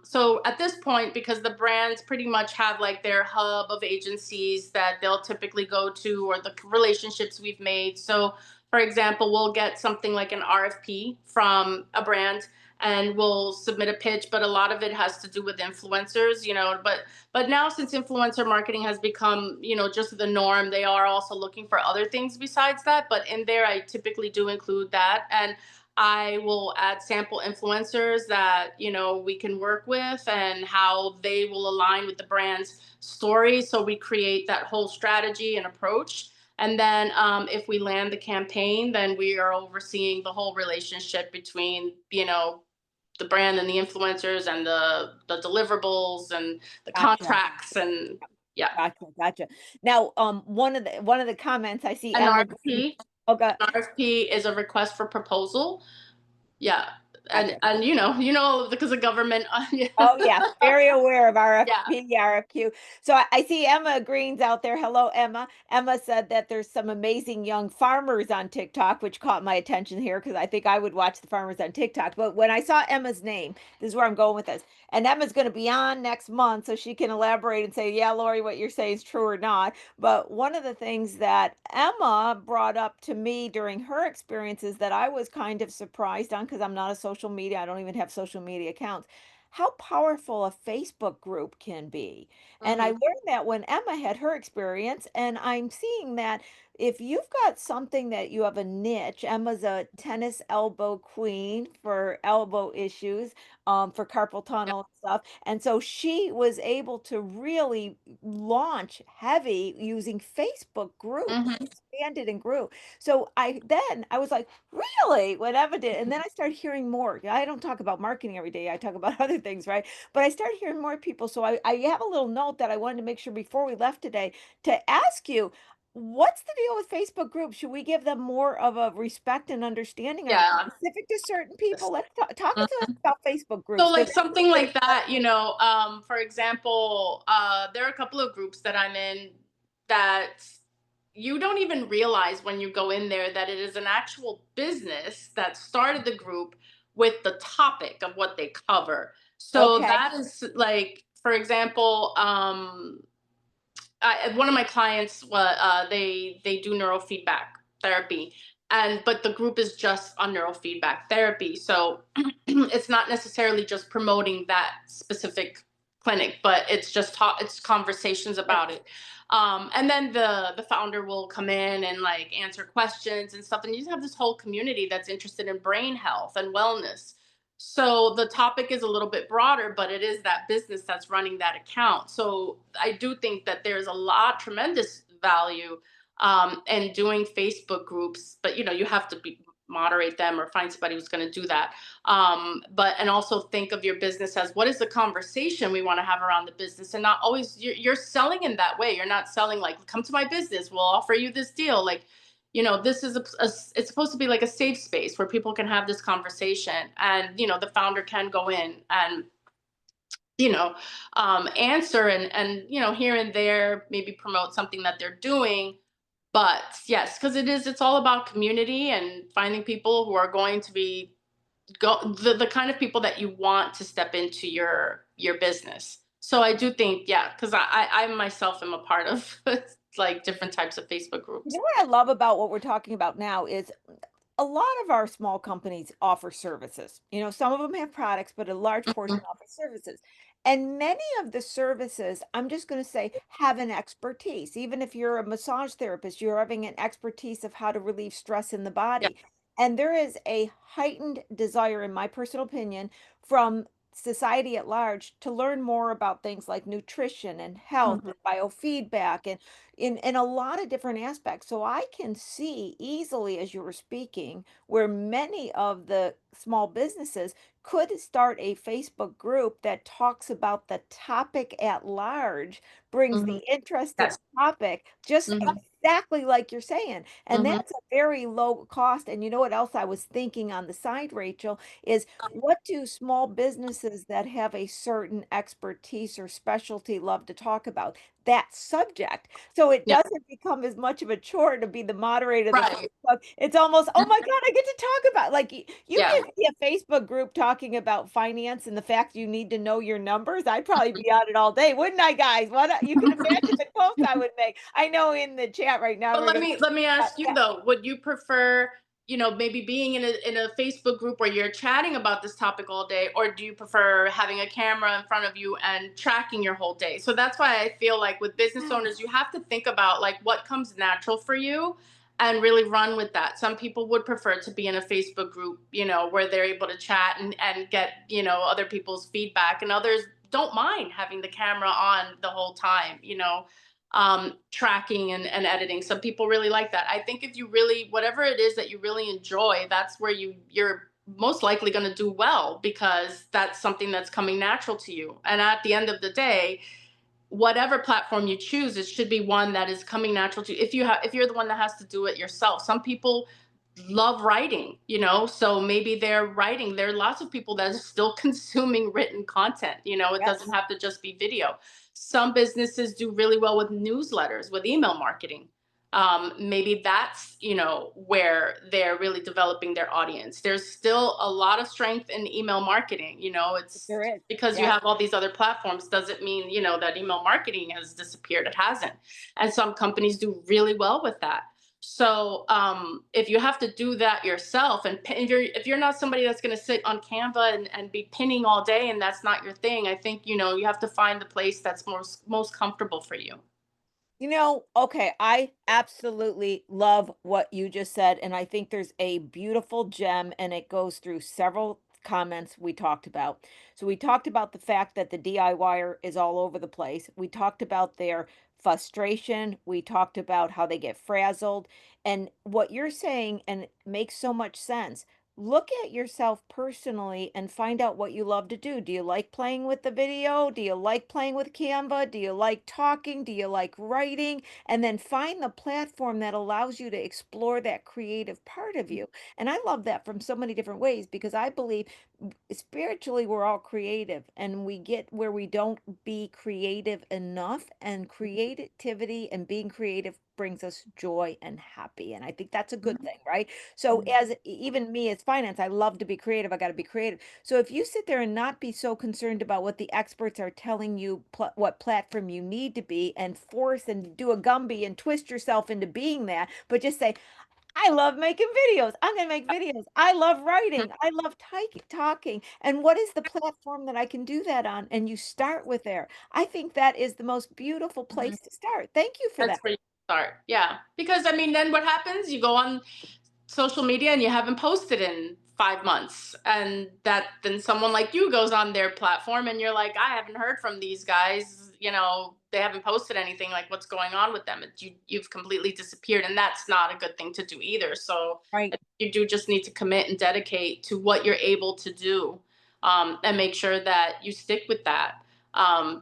so at this point, because the brands pretty much have like their hub of agencies that they'll typically go to, or the relationships we've made. So, for example, we'll get something like an RFP from a brand and we'll submit a pitch, but a lot of it has to do with influencers, but now since influencer marketing has become just the norm, they are also looking for other things besides that, but in there I typically do include that, and I will add sample influencers that we can work with and how they will align with the brand's story, so we create that whole strategy and approach. And then if we land the campaign, then we are overseeing the whole relationship between the brand and the influencers and the deliverables and the Gotcha. contracts, and yeah. Gotcha. Gotcha. Now, one of the comments I see An Emma Green. RFP, Oh, God. an RFP is a request for proposal. Yeah. and Gotcha. and because of government. Yeah. Oh, yes, very aware of Yeah. RFP, RFQ. So I see Emma Green's out there. Hello, Emma. Emma said that there's some amazing young farmers on TikTok, which caught my attention here because I think I would watch the farmers on TikTok. But when I saw Emma's name, this is where I'm going with this. And Emma's going to be on next month, so she can elaborate and say, yeah, Lori, what you're saying is true or not. But one of the things that Emma brought up to me during her experiences that I was kind of surprised on because I'm not a social media, I don't even have social media accounts, how powerful a Facebook group can be. And I Hmm. learned that when Emma had her experience, and I'm seeing that if you've got something that you have a niche, Emma's a tennis elbow queen for elbow issues, for carpal tunnel and stuff. And so she was able to really launch heavy using Facebook groups, Mhm. expanded and grew. So I was like, really? Whatever did. And then I started hearing more. I don't talk about marketing every day. I talk about other things, right? But I started hearing more people. So I have a little note that I wanted to make sure before we left today to ask you, what's the deal with Facebook groups? Should we give them more of a respect and understanding? Are they Yeah. specific to certain people? Let's talk to us Mhm. about Facebook So groups like because something like that, for example, there are a couple of groups that I'm in that you don't even realize when you go in there that it is an actual business that started the group with the topic of what they cover. So okay, that is like, for example, one of my clients, they do neurofeedback therapy, and but the group is just on neurofeedback therapy. So it's not necessarily just promoting that specific clinic, but it's just it's conversations right. about it. And then the founder will come in and like answer questions and stuff, and you just have this whole community that's interested in brain health and wellness. So the topic is a little bit broader, but it is that business that's running that account. So I do think that there's a lot, tremendous value in doing Facebook groups, but you have to moderate them or find somebody who's going to do that. But and also think of your business as what is the conversation we want to have around the business, and not always you're selling in that way. You're not selling like, come to my business, we'll offer you this deal. Like, this is it's supposed to be like a safe space where people can have this conversation, and the founder can go in and you know answer and here and there maybe promote something that they're doing. But yes, because it's all about community and finding people who are going to be the kind of people that you want to step into your business. So I do think, yeah, because I myself am a part of like different types of Facebook You groups. know what I love about what we're talking about now is a lot of our small companies offer services. Some of them have products, but a large portion Mhm. offer services. And many of the services, I'm just going to say, have an expertise. Even if you're a massage therapist, you're having an expertise of how to relieve stress in the Yeah. body. And there is a heightened desire, in my personal opinion, from society at large to learn more about things like nutrition and health Mhm. and biofeedback and in a lot of different aspects. So I can see easily as you were speaking where many of the small businesses could start a Facebook group that talks about the topic at large, brings Mhm. the interested Yes. topic, just Mhm. exactly like you're saying. And Mhm. that's a very low cost. And you know what else I was thinking on the side, Rachel, is what do small businesses that have a certain expertise or specialty love to talk about? That subject. So it Yeah. doesn't become as much of a chore to be the moderator of the Right. Facebook. It's almost, oh my God, I get to talk about like you Yeah. can see a Facebook group talking about finance and the fact you need to know your numbers. I'd probably be on it all day, wouldn't I, guys? What you can imagine the quotes I would make. I know in the chat right now But we're let gonna me ask you though, would you prefer, maybe being in a Facebook group where you're chatting about this topic all day, or do you prefer having a camera in front of you and tracking your whole day? So that's why I feel like with business yeah, owners, you have to think about like what comes natural for you and really run with that. Some people would prefer to be in a Facebook group, where they're able to chat and get, other people's feedback, and others don't mind having the camera on the whole time, tracking and editing. Some people really like that. I think if you really, whatever it is that you really enjoy, that's where you're most likely going to do well, because that's something that's coming natural to you. And at the end of the day, whatever platform you choose, it should be one that is coming natural to you. If you're the one that has to do it yourself, some people love writing, so maybe they're writing. There are lots of people that are still consuming written content. It doesn't yes, have to just be video. Some businesses do really well with newsletters, with email marketing. Maybe that's where they're really developing their audience. There's still a lot of strength in email marketing. It's there is. because you Yes. have all these other platforms doesn't mean that email marketing has disappeared. It hasn't. And some companies do really well with that. So if you have to do that yourself, and if you're not somebody that's going to sit on Canva and be pinning all day, and that's not your thing, I think you have to find the place that's most comfortable for you. Okay, I absolutely love what you just said, and I think there's a beautiful gem, and it goes through several comments we talked about. So we talked about the fact that the DIYer is all over the place. We talked about their frustration. We talked about how they get frazzled. And what you're saying, and it makes so much sense. Look at yourself personally and find out what you love to do. Do you like playing with the video? Do you like playing with Canva? Do you like talking? Do you like writing? And then find the platform that allows you to explore that creative part of you. And I love that from so many different ways because I believe spiritually we're all creative and we get where we don't be creative enough, and creativity and being creative brings us joy and happy, and I think that's a good thing, right? So as even me as finance, I love to be creative. I got to be creative. So if you sit there and not be so concerned about what the experts are telling you, what platform you need to be, and force and do a Gumby and twist yourself into being that, but just say, I love making videos. I'm going to make videos. I love writing. I love talking. And what is the platform that I can do that on? And you start with there. I think that is the most beautiful Mhm. place to start. Thank you for That's that. where you start. Yeah. Because I mean, then what happens? You go on social media and you haven't posted in 5 months. And that then someone like you goes on their platform and you're like, I haven't heard from these guys. They haven't posted anything. Like, what's going on with them? You've completely disappeared. And that's not a good thing to do either. So Right. you do just need to commit and dedicate to what you're able to do, and make sure that you stick with that,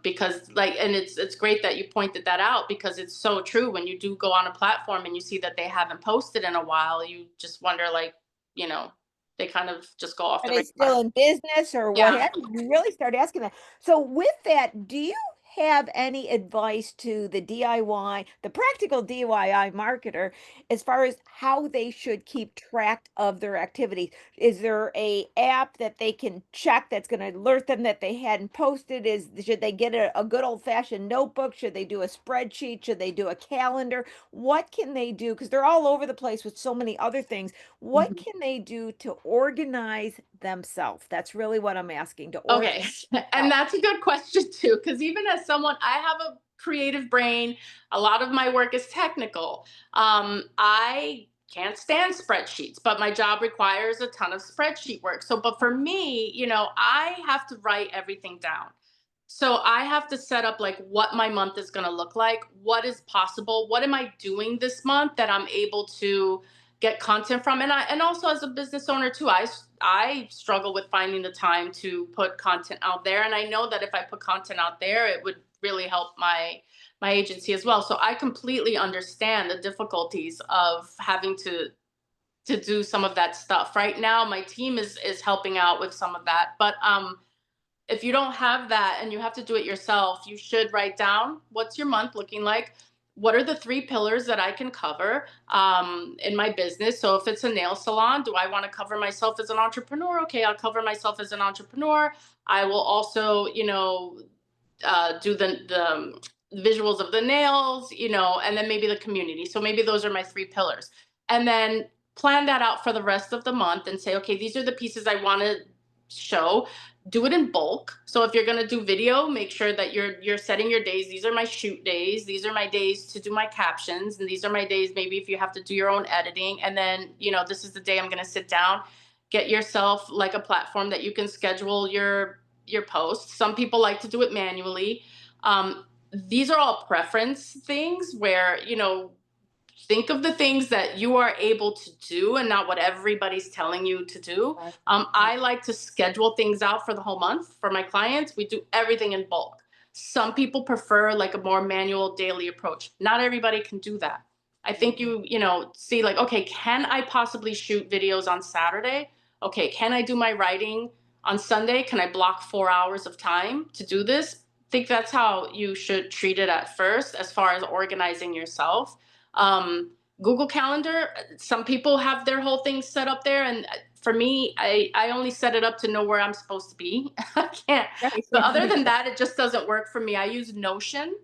because and it's great that you pointed that out because it's so true. When you do go on a platform and you see that they haven't posted in a while, you just wonder, like, you know they kind of just go off Are the they radar. still in business or what Yeah. have you? You really start asking that. So with that, do you have any advice to the DIY, the practical DIY marketer, as far as how they should keep track of their activities? Is there a app that they can check that's going to alert them that they hadn't posted? Should they get a good old fashioned notebook? Should they do a spreadsheet? Should they do a calendar? What can they do? Because they're all over the place with so many other things. What Mhm. can they do to organize themselves? That's really what I'm asking, to organize Okay. And themselves. that's a good question too, because even as someone, I have a creative brain. A lot of my work is technical. I can't stand spreadsheets, but my job requires a ton of spreadsheet work. So, but for me, I have to write everything down. So I have to set up like what my month is going to look like, what is possible, what am I doing this month that I'm able to get content from. And also as a business owner too, I struggle with finding the time to put content out there, and I know that if I put content out there, it would really help my agency as well. So I completely understand the difficulties of having to do some of that stuff. Right now my team is helping out with some of that, but if you don't have that and you have to do it yourself, you should write down what's your month looking like. What are the three pillars that I can cover, in my business? So if it's a nail salon, do I want to cover myself as an entrepreneur? Okay, I'll cover myself as an entrepreneur. I will also, do the visuals of the nails, and then maybe the community. So maybe those are my three pillars. And then plan that out for the rest of the month and say, okay, these are the pieces I want to show. Do it in bulk. So if you're going to do video, make sure that you're setting your days. These are my shoot days. These are my days to do my captions, and these are my days maybe if you have to do your own editing. And then, this is the day I'm going to sit down. Get yourself like a platform that you can schedule your posts. Some people like to do it manually. These are all preference things where, think of the things that you are able to do and not what everybody's telling you to do. Right, right. I like to schedule things out for the whole month for my clients. We do everything in bulk. Some people prefer like a more manual daily approach. Not everybody can do that. I think Mhm. you see like, okay, can I possibly shoot videos on Saturday? Okay, can I do my writing on Sunday? Can I block 4 hours of time to do this? I think that's how you should treat it at first, as far as organizing yourself. um, Google Calendar, some people have their whole thing set up there, and for me, I only set it up to know where I'm supposed to be. I can't. Right, But right, other right. than that, it just doesn't work for me. I use Notion,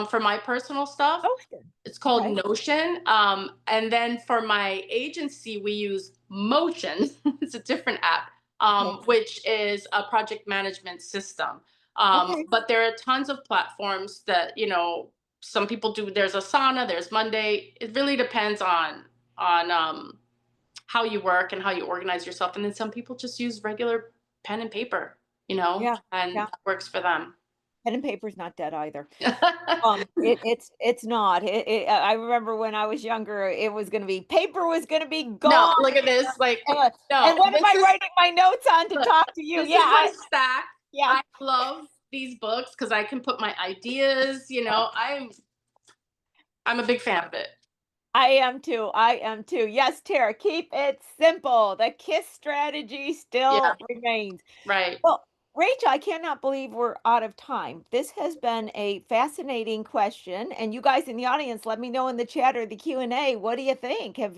for my personal stuff. Ocean. It's Okay. called Notion. And then for my agency, we use Motion. It's a different app, Okay. which is a project management system. Okay. But there are tons of platforms that, some people do. There's Asana, there's Monday. It really depends on how you work and how you organize yourself. And then some people just use regular pen and paper, Yeah, and yeah. that works for them. Pen and paper's not dead either. It's not. I remember when I was younger, it was gonna be paper was gonna be No, gone. look at this. Like, Uh, no, and what am this I is writing my notes on to look, talk to you? this Yeah, is my stack. yeah. I love these books because I can put my ideas. I'm a big fan of it. I am too. I am too. Yes, Tara, keep it simple. The KISS strategy Yeah, still remains. right. Well, Rachel, I cannot believe we're out of time. This has been a fascinating question, and you guys in the audience, let me know in the chat or the Q&A, what do you think? I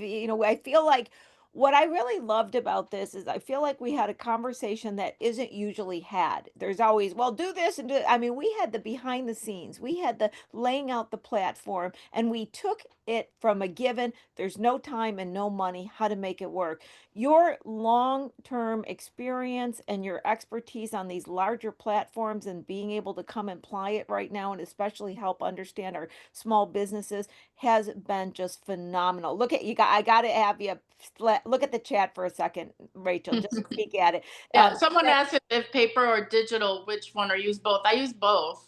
feel like what I really loved about this is I feel like we had a conversation that isn't usually had. There's always, well, do this and do. I mean, we had the behind the scenes, we had the laying out the platform, and we took it from a given, there's no time and no money, how to make it work. Your long-term experience and your expertise on these larger platforms and being able to come and apply it right now and especially help understand our small businesses has been just phenomenal. Look at you got I got to have you look at the chat for a second, Rachel. Just peek at it. Yeah, someone That- asked if paper or digital, which one, or use both. I use both.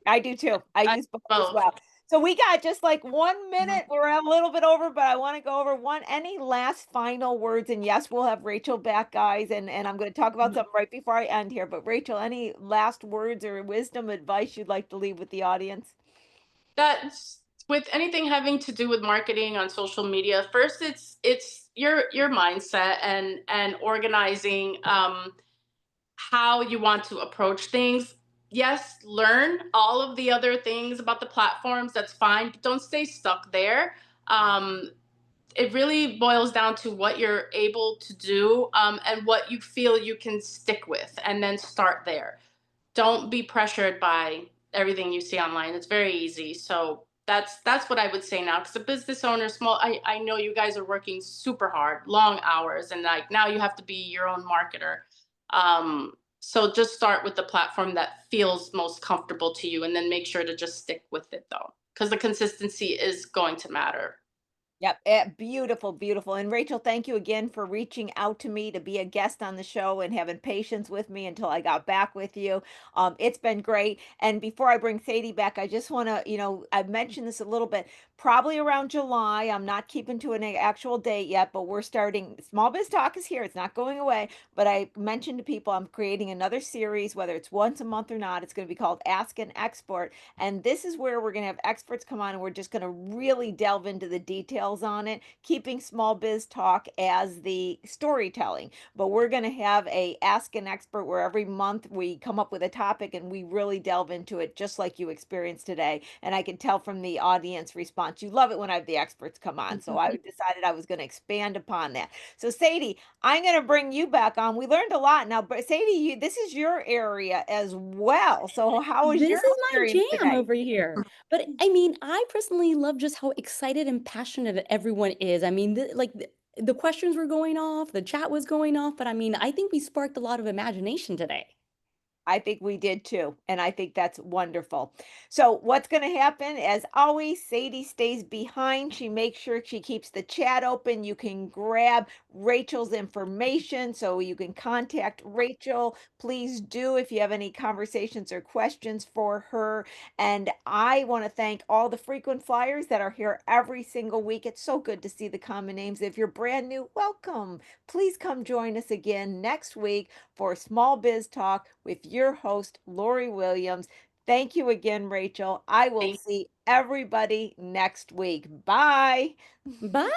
I do too. I I use use both as both. well. So we got just like 1 minute. We're a little bit over, but I want to go over any last final words. And yes, we'll have Rachel back, guys. And I'm going to talk about something right before I end here. But Rachel, any last words or wisdom advice you'd like to leave with the audience? That's with anything having to do with marketing on social media. First, it's your mindset and organizing how you want to approach things. Yes, learn all of the other things about the platforms. That's fine, but don't stay stuck there. Um, it really boils down to what you're able to do, and what you feel you can stick with, and then start there. Don't be pressured by everything you see online. It's very easy. So that's what I would say now. Because a business owner, I know you guys are working super hard, long hours, and like now you have to be your own marketer. So just start with the platform that feels most comfortable to you, and then make sure to just stick with it though, because the consistency is going to matter. Yep, beautiful, beautiful. And Rachel, thank you again for reaching out to me to be a guest on the show and having patience with me until I got back with you. It's been great. And before I bring Sadie back, I just want to, I've mentioned this a little bit, probably around July. I'm not keeping to an actual date yet, but we're starting. Small Biz Talk is here. It's not going away. But I mentioned to people I'm creating another series, whether it's once a month or not. It's going to be called Ask an Expert. And this is where we're going to have experts come on and we're just going to really delve into the details on it, keeping Small Biz Talk as the storytelling. But we're going to have a Ask an Expert where every month we come up with a topic and we really delve into it just like you experienced today. And I can tell from the audience response, you love it when I have the experts come on. So I decided I was going to expand upon that. So Sadie, I'm going to bring you back on. We learned a lot now, but Sadie, this is your area as well. So how was your This is my experience jam today? over here. But I mean, I personally love just how excited and passionate everyone is. I mean, the questions were going off, the chat was going off, but I mean, I think we sparked a lot of imagination today. I think we did too. And I think that's wonderful. So, what's going to happen? As always, Sadie stays behind. She makes sure she keeps the chat open. You can grab Rachel's information so you can contact Rachel. Please do if you have any conversations or questions for her. And I want to thank all the frequent flyers that are here every single week. It's so good to see the common names. If you're brand new, welcome. Please come join us again next week for Small Biz Talk with your host, Lori Williams. Thank you again, Rachel. I will Thank see everybody next week. Bye. Bye.